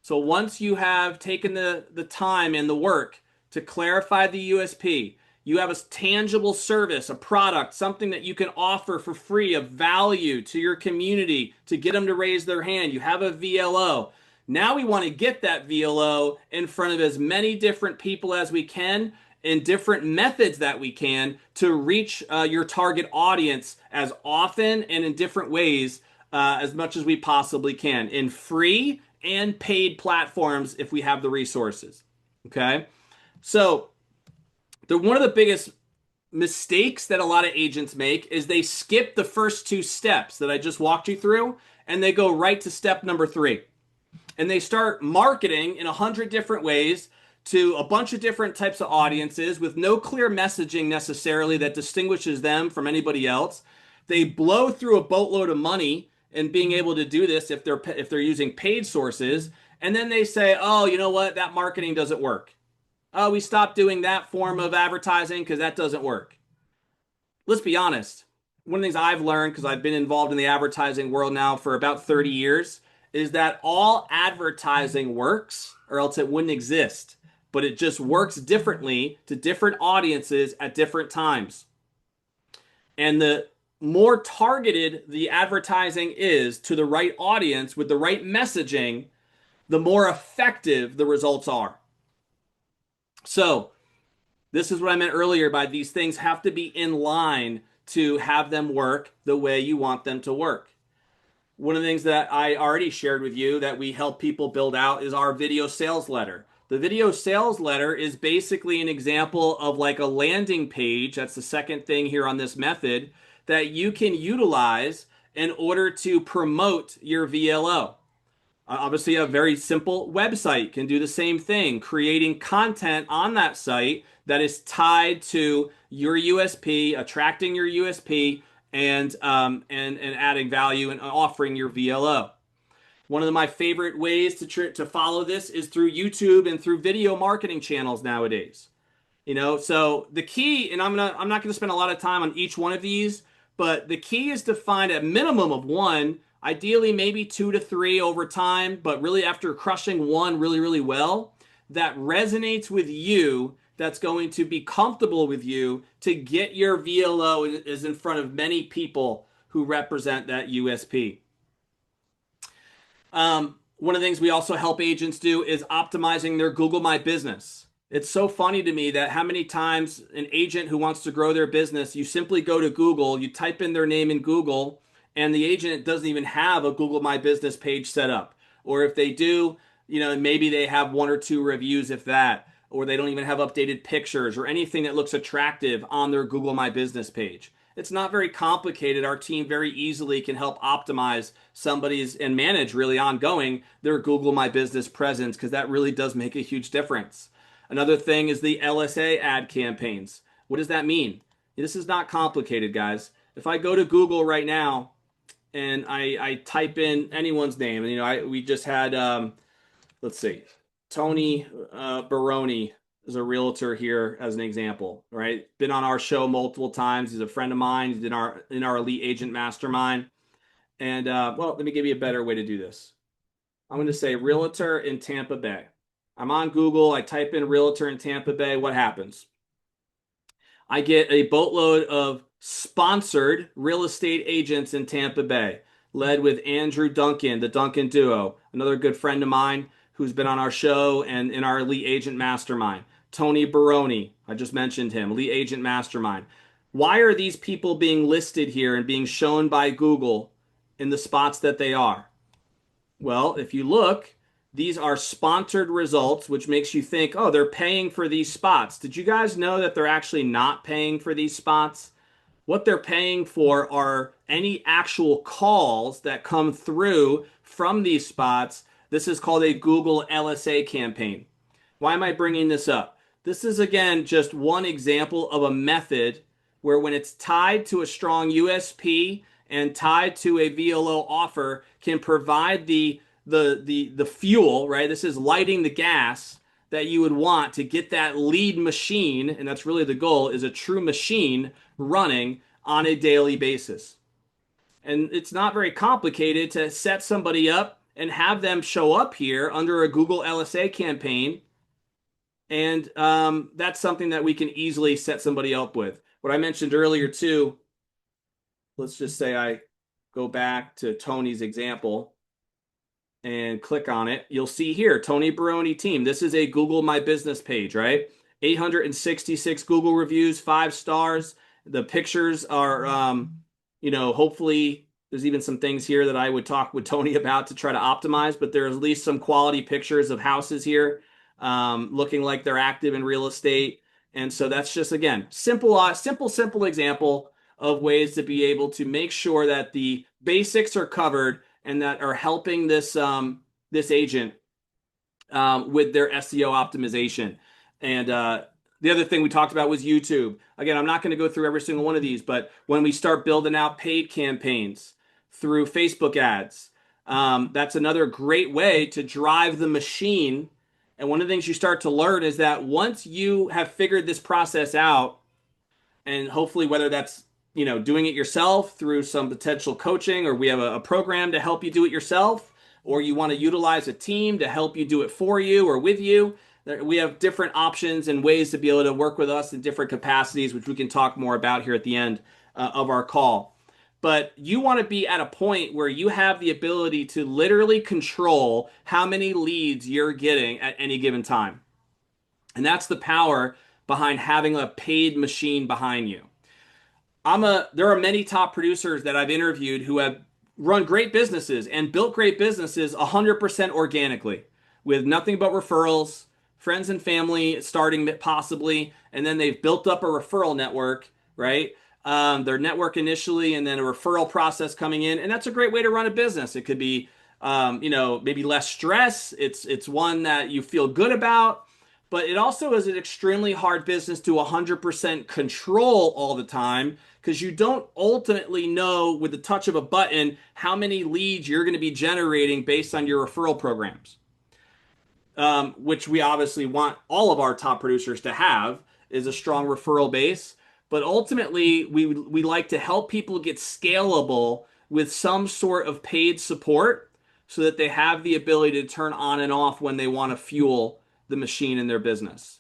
So once you have taken the time and the work to clarify the USP, you have a tangible service, a product, something that you can offer for free of value to your community to get them to raise their hand. You have a VLO. Now we want to get that VLO in front of as many different people as we can in different methods that we can to reach your target audience as often and in different ways as much as we possibly can in free and paid platforms if we have the resources. Okay? So one of the biggest mistakes that a lot of agents make is they skip the first two steps that I just walked you through and they go right to step number three. And they start marketing in 100 different ways to a bunch of different types of audiences with no clear messaging necessarily that distinguishes them from anybody else. They blow through a boatload of money in being able to do this if they're using paid sources, and then they say, "Oh, you know what? That marketing doesn't work. Oh, we stopped doing that form of advertising because that doesn't work." Let's be honest. One of the things I've learned, because I've been involved in the advertising world now for about 30 years, is that all advertising works, or else it wouldn't exist. But it just works differently to different audiences at different times. And the more targeted the advertising is to the right audience with the right messaging, the more effective the results are. So, this is what I meant earlier by these things have to be in line to have them work the way you want them to work. One of the things that I already shared with you that we help people build out is our video sales letter. The video sales letter is basically an example of like a landing page. That's the second thing here on this method that you can utilize in order to promote your VLO. Obviously, a very simple website can do the same thing, creating content on that site that is tied to your USP, attracting your USP, and adding value and offering your VLO. One of my favorite ways to follow this is through YouTube and through video marketing channels nowadays. So the key, and I'm not gonna spend a lot of time on each one of these, but the key is to find a minimum of one, ideally maybe 2 to 3 over time, but really after crushing one really, really well, that resonates with you, that's going to be comfortable with you to get your VLO is in front of many people who represent that USP. One of the things we also help agents do is optimizing their Google My Business. It's so funny to me that how many times an agent who wants to grow their business, you simply go to Google, you type in their name in Google, and the agent doesn't even have a Google My Business page set up. Or if they do, maybe they have 1 or 2 reviews, if that. or they don't even have updated pictures or anything that looks attractive on their Google My Business page. It's not very complicated. Our team very easily can help optimize somebody's and manage really ongoing their Google My Business presence because that really does make a huge difference. Another thing is the LSA ad campaigns. What does that mean? This is not complicated, guys. If I go to Google right now and I type in anyone's name, and we just had let's see, Tony Baroni is a realtor here as an example, right? Been on our show multiple times. He's a friend of mine. He's in our elite agent mastermind. And well, let me give you a better way to do this. I'm going to say realtor in Tampa Bay. I'm on Google. I type in realtor in Tampa Bay. What happens? I get a boatload of sponsored real estate agents in Tampa Bay, led with Andrew Duncan, the Duncan duo, another good friend of mine who's been on our show and in our elite agent mastermind. Tony Baroni, I just mentioned him, elite agent mastermind. Why are these people being listed here and being shown by Google in the spots that they are? Well, if you look, these are sponsored results, which makes you think, oh, they're paying for these spots. Did you guys know that they're actually not paying for these spots? What they're paying for are any actual calls that come through from these spots. This is called a Google LSA campaign. Why am I bringing this up? This is, again, just one example of a method where when it's tied to a strong USP and tied to a VLO offer can provide the fuel, right? This is lighting the gas that you would want to get that lead machine, and that's really the goal, is a true machine running on a daily basis. And it's not very complicated to set somebody up and have them show up here under a Google LSA campaign. And that's something that we can easily set somebody up with. What I mentioned earlier, too, let's just say I go back to Tony's example and click on it. You'll see here, Tony Baroni team. This is a Google My Business page, right? 866 Google reviews, 5 stars. The pictures are, hopefully there's even some things here that I would talk with Tony about to try to optimize, but there's at least some quality pictures of houses here looking like they're active in real estate. And so that's just, again, simple example of ways to be able to make sure that the basics are covered and that are helping this agent with their SEO optimization. And the other thing we talked about was YouTube. Again, I'm not going to go through every single one of these, but when we start building out paid campaigns through Facebook ads, that's another great way to drive the machine. And one of the things you start to learn is that once you have figured this process out, and hopefully whether that's doing it yourself through some potential coaching, or we have a program to help you do it yourself, or you want to utilize a team to help you do it for you or with you, we have different options and ways to be able to work with us in different capacities, which we can talk more about here at the end of our call. But you want to be at a point where you have the ability to literally control how many leads you're getting at any given time. And that's the power behind having a paid machine behind you. There are many top producers that I've interviewed who have run great businesses and built great businesses 100% organically with nothing but referrals, friends and family starting possibly, and then they've built up a referral network, right? Their network initially and then a referral process coming in. And that's a great way to run a business. It could be, maybe less stress. It's one that you feel good about. But it also is an extremely hard business to 100% control all the time because you don't ultimately know with the touch of a button how many leads you're going to be generating based on your referral programs, which we obviously want all of our top producers to have is a strong referral base. But ultimately, we like to help people get scalable with some sort of paid support so that they have the ability to turn on and off when they want to fuel the machine in their business.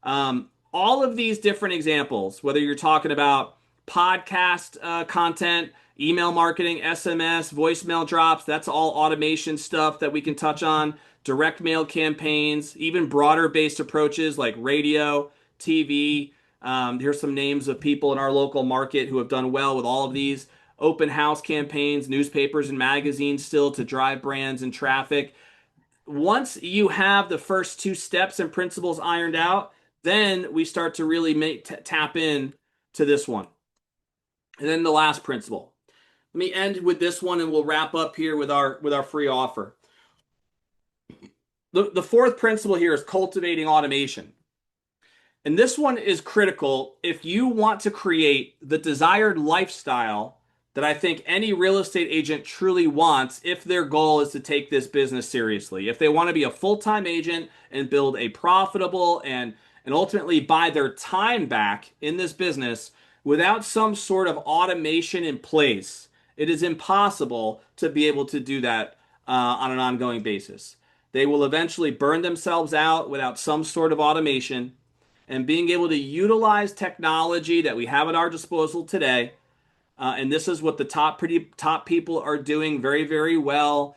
All of these different examples, whether you're talking about podcast content, email marketing, SMS, voicemail drops, that's all automation stuff that we can touch on, direct mail campaigns, even broader based approaches like radio, TV. Here's some names of people in our local market who have done well with all of these. Open house campaigns, newspapers and magazines still to drive brands and traffic. once you have the first two steps and principles ironed out, then we start to really tap in to this one. And then the last principle. Let me end with this one and we'll wrap up here with our free offer. The fourth principle here is cultivating automation. And this one is critical if you want to create the desired lifestyle that I think any real estate agent truly wants if their goal is to take this business seriously. If they want to be a full-time agent and build a profitable and ultimately buy their time back in this business without some sort of automation in place, it is impossible to be able to do that on an ongoing basis. They will eventually burn themselves out without some sort of automation, and being able to utilize technology that we have at our disposal today. And this is what the top people are doing very, very well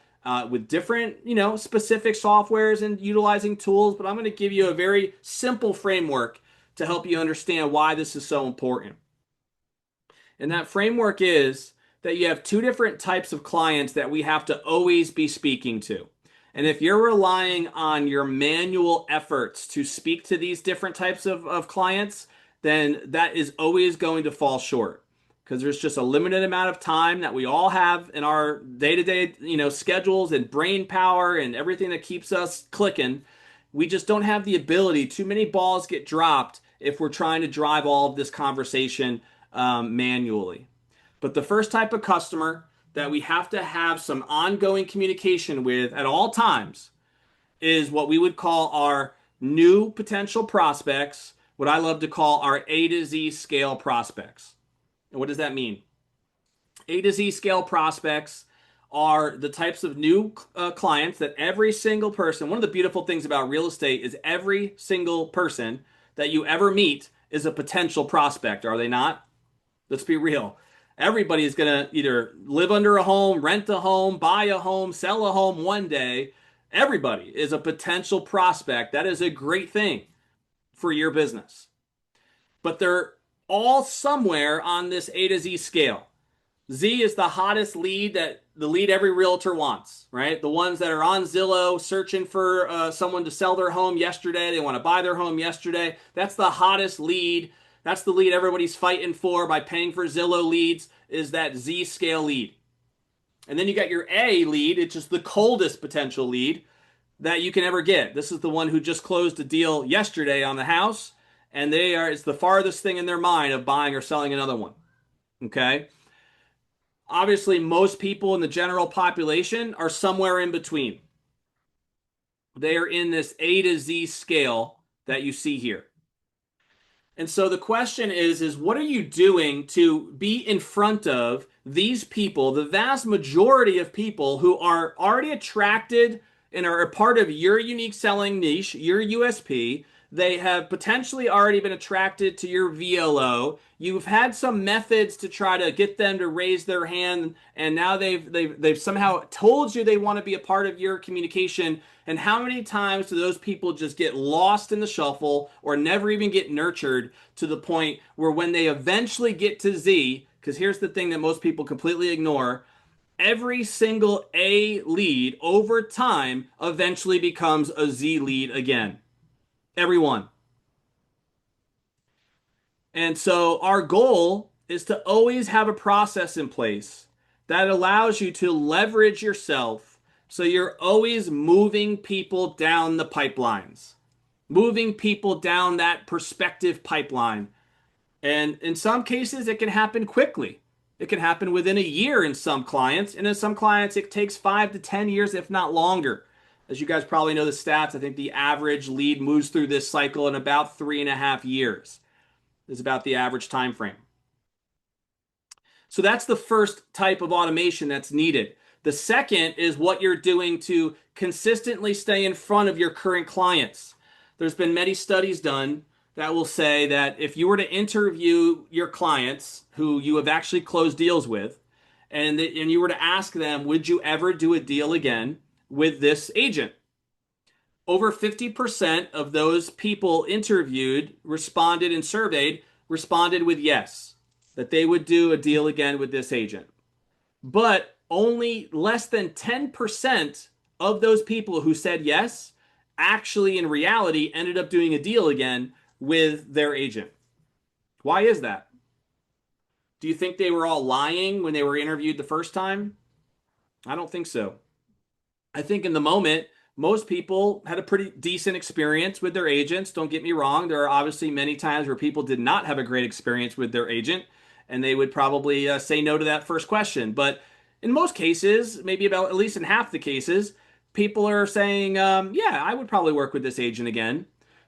with different, specific softwares and utilizing tools. But I'm going to give you a very simple framework to help you understand why this is so important. And that framework is that you have two different types of clients that we have to always be speaking to. And if you're relying on your manual efforts to speak to these different types of clients, then that is always going to fall short because there's just a limited amount of time that we all have in our day-to-day, schedules and brain power and everything that keeps us clicking. We just don't have the ability. Too many balls get dropped if we're trying to drive all of this conversation manually. But the first type of customer that we have to have some ongoing communication with at all times is what we would call our new potential prospects, what I love to call our A to Z scale prospects. And what does that mean? A to Z scale prospects are the types of new clients that every single person, one of the beautiful things about real estate is every single person that you ever meet is a potential prospect, are they not? Let's be real. Everybody is going to either live under a home, rent a home, buy a home, sell a home one day. Everybody is a potential prospect. That is a great thing for your business. But they're all somewhere on this A to Z scale. Z is the hottest lead, that the lead every realtor wants, right? The ones that are on Zillow searching for someone to sell their home yesterday. They want to buy their home yesterday. That's the hottest lead. That's the lead everybody's fighting for by paying for Zillow leads, is that Z scale lead. And then you got your A lead. It's just the coldest potential lead that you can ever get. This is the one who just closed a deal yesterday on the house, and it's the farthest thing in their mind of buying or selling another one. Okay? Obviously, most people in the general population are somewhere in between. They are in this A to Z scale that you see here. And so the question is what are you doing to be in front of these people, the vast majority of people who are already attracted and are a part of your unique selling niche, your USP? They have potentially already been attracted to your VLO. You've had some methods to try to get them to raise their hand, and now they've somehow told you they want to be a part of your communication. And how many times do those people just get lost in the shuffle or never even get nurtured to the point where when they eventually get to Z, because here's the thing that most people completely ignore, every single A lead over time eventually becomes a Z lead again. Everyone. And so our goal is to always have a process in place that allows you to leverage yourself so you're always moving people down the pipelines, moving people down that perspective pipeline. And in some cases, it can happen quickly. It can happen within a year in some clients. And in some clients, it takes 5 to 10 years, if not longer. As you guys probably know the stats, I think the average lead moves through this cycle in about 3.5 years is about the average time frame. So that's the first type of automation that's needed. The second is what you're doing to consistently stay in front of your current clients. There's been many studies done that will say that if you were to interview your clients who you have actually closed deals with, and you were to ask them, would you ever do a deal again with this agent? Over 50% of those people interviewed, responded and surveyed, responded with yes, that they would do a deal again with this agent. But only less than 10% of those people who said yes actually in reality ended up doing a deal again with their agent. Why is that? Do you think they were all lying when they were interviewed the first time? I don't think so. I think in the moment, most people had a pretty decent experience with their agents. Don't get me wrong. There are obviously many times where people did not have a great experience with their agent, and they would probably say no to that first question. But in most cases, maybe about at least in half the cases, people are saying, yeah, I would probably work with this agent again.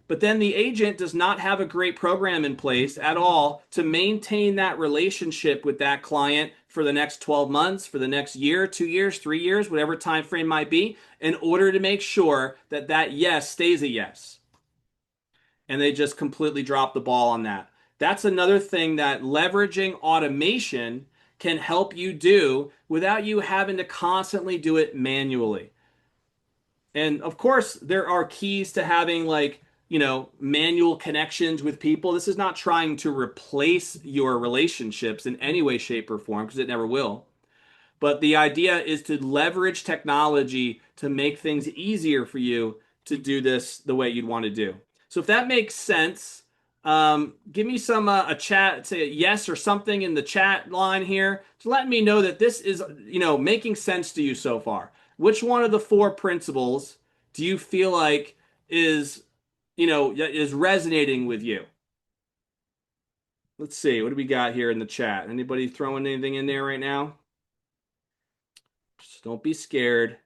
But then the agent does not have a great program in place at all to maintain that relationship with that client for the next 12 months, for the next year, 2 years, 3 years, whatever time frame might be, in order to make sure that that yes stays a yes. And they just completely drop the ball on that. That's another thing that leveraging automation can help you do without you having to constantly do it manually. And of course, there are keys to having manual connections with people. This is not trying to replace your relationships in any way, shape, or form because it never will. But the idea is to leverage technology to make things easier for you to do this the way you'd want to do. So if that makes sense, give me some a chat, say a yes or something in the chat line here, to let me know that this is making sense to you so far. Which one of the four principles do you feel like is is resonating with you? Let's see. What do we got here in the chat? Anybody throwing anything in there right now? Just don't be scared.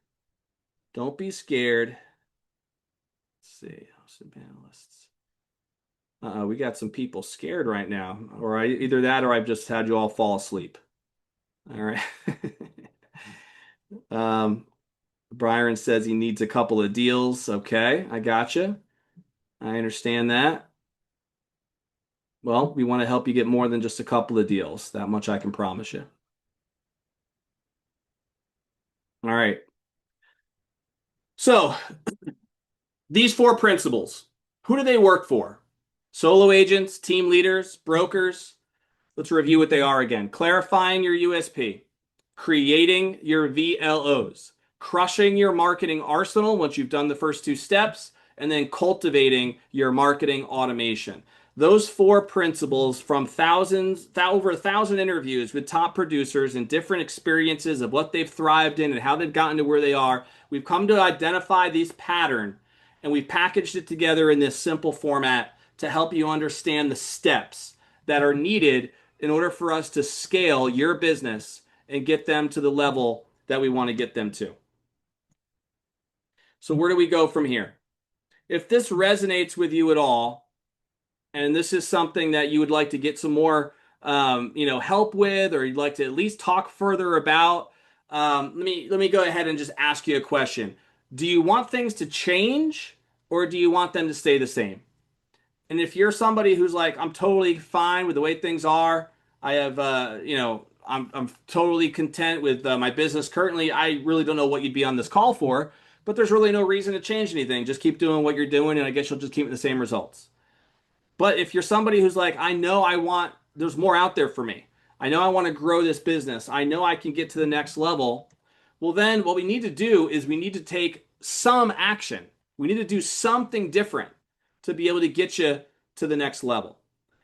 Don't be scared. Let's see. Some panelists. We got some people scared right now. Or either that or I've just had you all fall asleep. All right. Byron says he needs a couple of deals. Okay, I gotcha. I understand that. Well, we want to help you get more than just a couple of deals. That much I can promise you. All right. So, these four principles, who do they work for? Solo agents, team leaders, brokers. Let's review what they are again. Clarifying your USP, creating your VLOs, crushing your marketing arsenal once you've done the first two steps, and then cultivating your marketing automation. Those four principles from over 1,000 interviews with top producers and different experiences of what they've thrived in and how they've gotten to where they are, we've come to identify these pattern and we've packaged it together in this simple format to help you understand the steps that are needed in order for us to scale your business and get them to the level that we want to get them to. So where do we go from here? If this resonates with you at all, and this is something that you would like to get some more help with, or you'd like to at least talk further about, let me go ahead and just ask you a question. Do you want things to change or do you want them to stay the same? And if you're somebody who's like, I'm totally fine with the way things are, I have, I'm totally content with my business currently. I really don't know what you'd be on this call for, but there's really no reason to change anything. Just keep doing what you're doing, and I guess you'll just keep the same results. But if you're somebody who's like, I know there's more out there for me. I know I want to grow this business. I know I can get to the next level. Well, then what we need to do is we need to take some action. We need to do something different to be able to get you to the next level.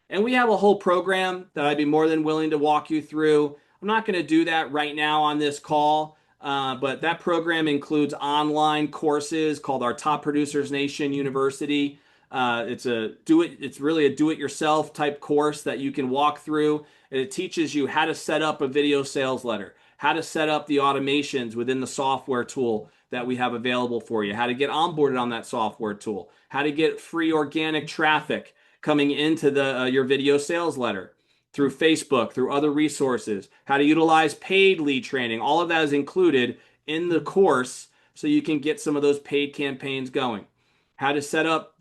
And we have a whole program that I'd be more than willing to walk you through. I'm not going to do that right now on this call, but that program includes online courses called our Top Producers Nation University. It's really a do-it-yourself type course that you can walk through. And it teaches you how to set up a video sales letter, how to set up the automations within the software tool that we have available for you, how to get onboarded on that software tool, how to get free organic traffic coming into your video sales letter through Facebook, through other resources, how to utilize paid lead training. All of that is included in the course so you can get some of those paid campaigns going. How to set up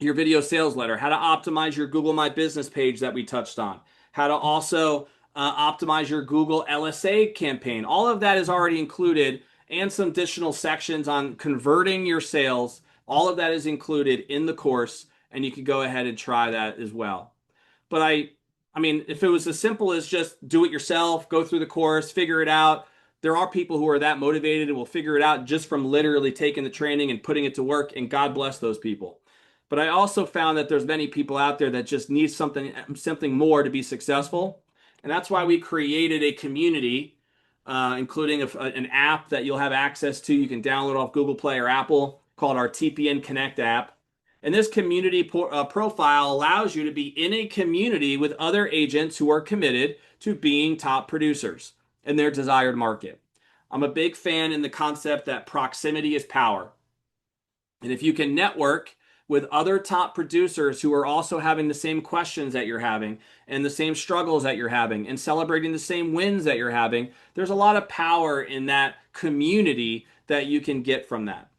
your video sales letter, how to optimize your Google My Business page that we touched on, how to also optimize your Google LSA campaign. All of that is already included, and some additional sections on converting your sales. All of that is included in the course, and you can go ahead and try that as well. But I mean, if it was as simple as just do it yourself, go through the course, figure it out, there are people who are that motivated and will figure it out just from literally taking the training and putting it to work, and God bless those people. But I also found that there's many people out there that just need something more to be successful. And that's why we created a community, including an app that you'll have access to. You can download off Google Play or Apple, called our TPN Connect app. And this community profile allows you to be in a community with other agents who are committed to being top producers in their desired market. I'm a big fan in the concept that proximity is power. And if you can network with other top producers who are also having the same questions that you're having and the same struggles that you're having and celebrating the same wins that you're having, there's a lot of power in that community that you can get from that.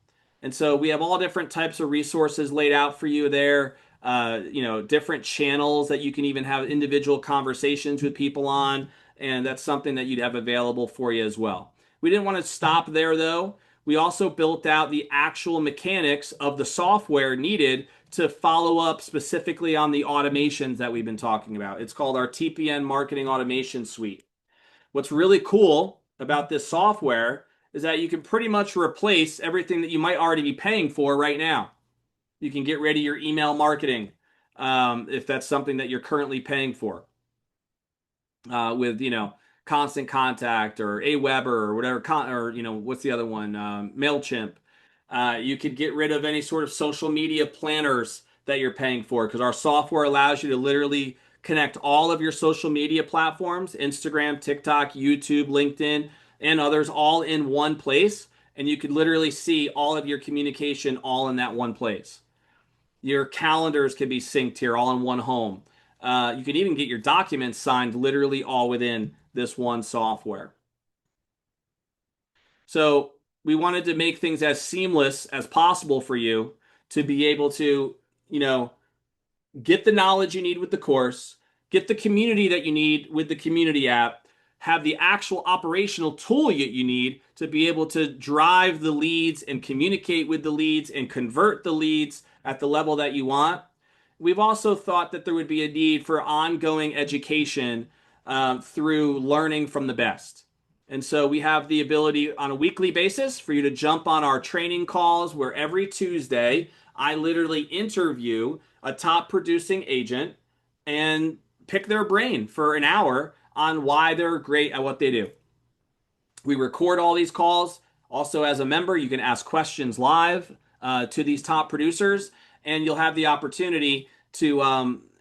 And so we have all different types of resources laid out for you there. Different channels that you can even have individual conversations with people on. And that's something that you'd have available for you as well. We didn't want to stop there though. We also built out the actual mechanics of the software needed to follow up specifically on the automations that we've been talking about. It's called our TPN Marketing Automation Suite. What's really cool about this software is that you can pretty much replace everything that you might already be paying for right now. You can get rid of your email marketing if that's something that you're currently paying for with, Constant Contact or Aweber or whatever, what's the other one? MailChimp. You could get rid of any sort of social media planners that you're paying for because our software allows you to literally connect all of your social media platforms, Instagram, TikTok, YouTube, LinkedIn, and others all in one place. And you could literally see all of your communication all in that one place. Your calendars can be synced here all in one home. You can even get your documents signed literally all within this one software. So we wanted to make things as seamless as possible for you to be able to, get the knowledge you need with the course, get the community that you need with the community app, have the actual operational tool you need to be able to drive the leads and communicate with the leads and convert the leads at the level that you want. We've also thought that there would be a need for ongoing education through learning from the best. And so we have the ability on a weekly basis for you to jump on our training calls where every Tuesday I literally interview a top producing agent and pick their brain for an hour on why they're great at what they do. We record all these calls. Also, as a member, you can ask questions live to these top producers, and you'll have the opportunity to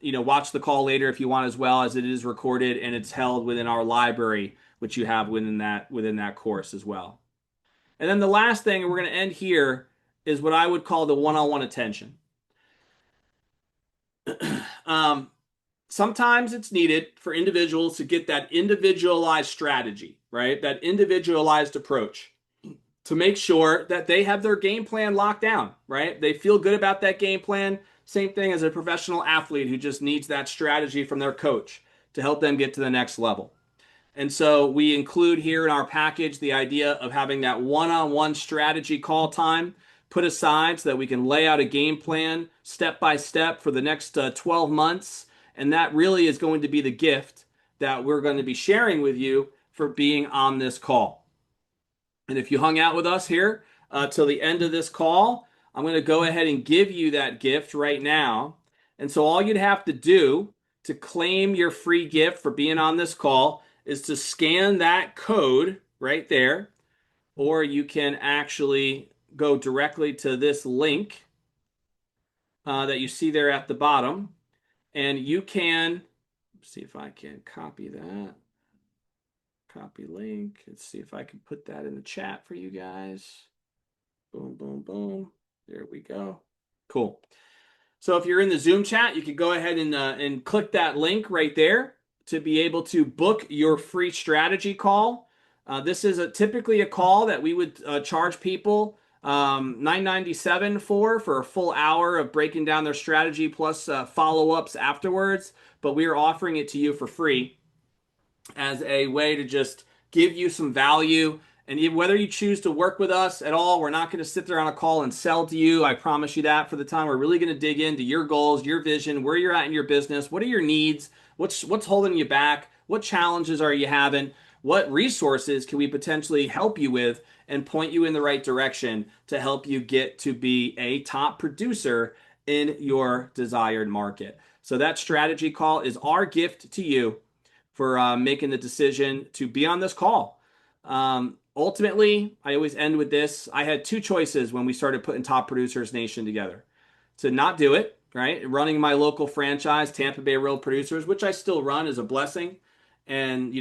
watch the call later if you want, as well, as it is recorded and it's held within our library, which you have within that course as well. And then the last thing, and we're going to end here, is what I would call the one-on-one attention. Sometimes it's needed for individuals to get that individualized strategy, right? That individualized approach to make sure that they have their game plan locked down, right? They feel good about that game plan. Same thing as a professional athlete who just needs that strategy from their coach to help them get to the next level. And so we include here in our package the idea of having that one-on-one strategy call time put aside so that we can lay out a game plan step by step for the next 12 months. And that really is going to be the gift that we're going to be sharing with you for being on this call. And if you hung out with us here till the end of this call, I'm going to go ahead and give you that gift right now. And so all you'd have to do to claim your free gift for being on this call is to scan that code right there, or you can actually go directly to this link that you see there at the bottom, and you can see if I can copy that. Copy link. Let's see if I can put that in the chat for you guys. Boom, boom, boom. There we go. Cool. So if you're in the Zoom chat, you can go ahead and click that link right there to be able to book your free strategy call. This is typically a call that we would charge people $9.97 for a full hour of breaking down their strategy plus follow-ups afterwards. But we are offering it to you for free as a way to just give you some value. And whether you choose to work with us at all, we're not going to sit there on a call and sell to you. I promise you that for the time. We're really going to dig into your goals, your vision, where you're at in your business. What are your needs? What's holding you back? What challenges are you having? what resources can we potentially help you with and point you in the right direction to help you get to be a top producer in your desired market. So that strategy call is our gift to you for making the decision to be on this call. Ultimately, I always end with this. I had two choices when we started putting Top Producers Nation together: to not do it, right? Running my local franchise, Tampa Bay Real Producers, which I still run, is a blessing. And,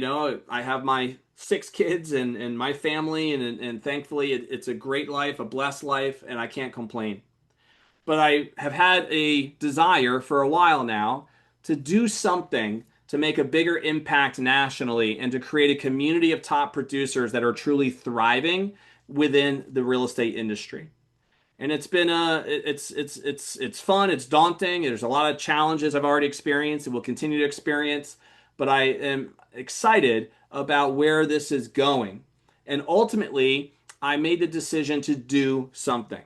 I have my six kids and my family, and thankfully it's a great life, a blessed life, and I can't complain. But I have had a desire for a while now to do something to make a bigger impact nationally and to create a community of top producers that are truly thriving within the real estate industry. And it's been it's fun, it's daunting. There's a lot of challenges I've already experienced and will continue to experience, but I am excited about where this is going. And ultimately, I made the decision to do something.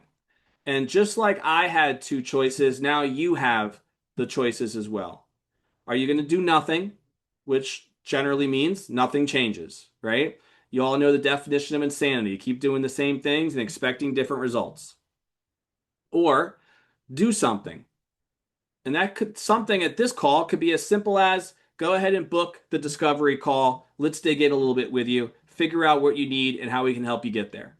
And just like I had two choices, now you have the choices as well. Are you going to do nothing, which generally means nothing changes, right? You all know the definition of insanity. You keep doing the same things and expecting different results. Or do something. And that could something at this call could be as simple as go ahead and book the discovery call. Let's dig in a little bit with you, figure out what you need and how we can help you get there.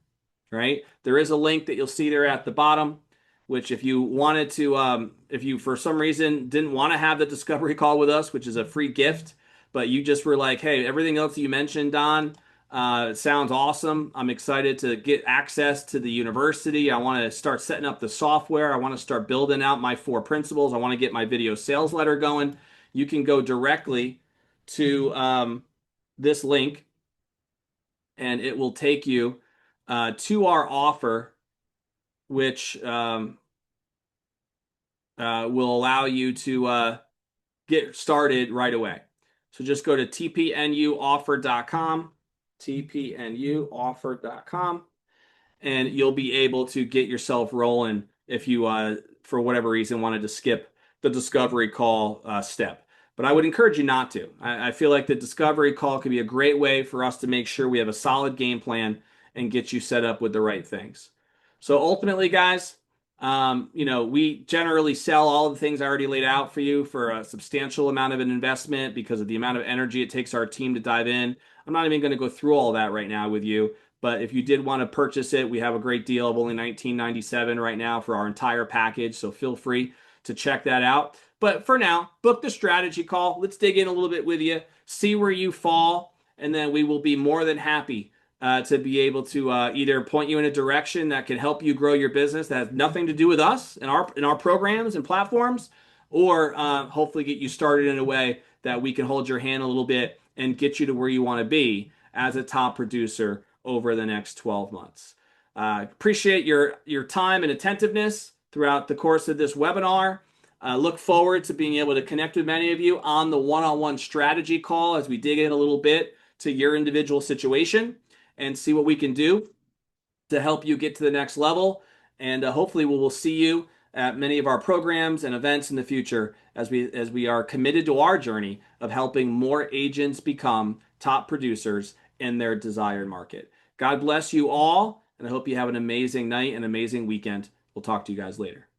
Right? There is a link that you'll see there at the bottom, which if you wanted to, if you for some reason didn't want to have the discovery call with us, which is a free gift, but you just were like, hey, everything else that you mentioned, Don, sounds awesome. I'm excited to get access to the university. I want to start setting up the software. I want to start building out my four principles. I want to get my video sales letter going. You can go directly to this link and it will take you to our offer, which will allow you to get started right away. So just go to tpnuoffer.com, tpnuoffer.com, and you'll be able to get yourself rolling if you, for whatever reason, wanted to skip the discovery call step. But I would encourage you not to. I feel like the discovery call could be a great way for us to make sure we have a solid game plan and get you set up with the right things. So ultimately, guys, we generally sell all the things I already laid out for you for a substantial amount of an investment because of the amount of energy it takes our team to dive in. I'm not even going to go through all that right now with you, but if you did want to purchase it, we have a great deal of only $19.97 right now for our entire package, so feel free to check that out. But for now, book the strategy call. Let's dig in a little bit with you, see where you fall, and then we will be more than happy to be able to either point you in a direction that can help you grow your business that has nothing to do with us and our programs and platforms, or hopefully get you started in a way that we can hold your hand a little bit and get you to where you want to be as a top producer over the next 12 months. Appreciate your time and attentiveness throughout the course of this webinar. Look forward to being able to connect with many of you on the one-on-one strategy call as we dig in a little bit to your individual situation and see what we can do to help you get to the next level. And hopefully we will see you at many of our programs and events in the future as we are committed to our journey of helping more agents become top producers in their desired market. God bless you all, and I hope you have an amazing night and amazing weekend. We'll talk to you guys later.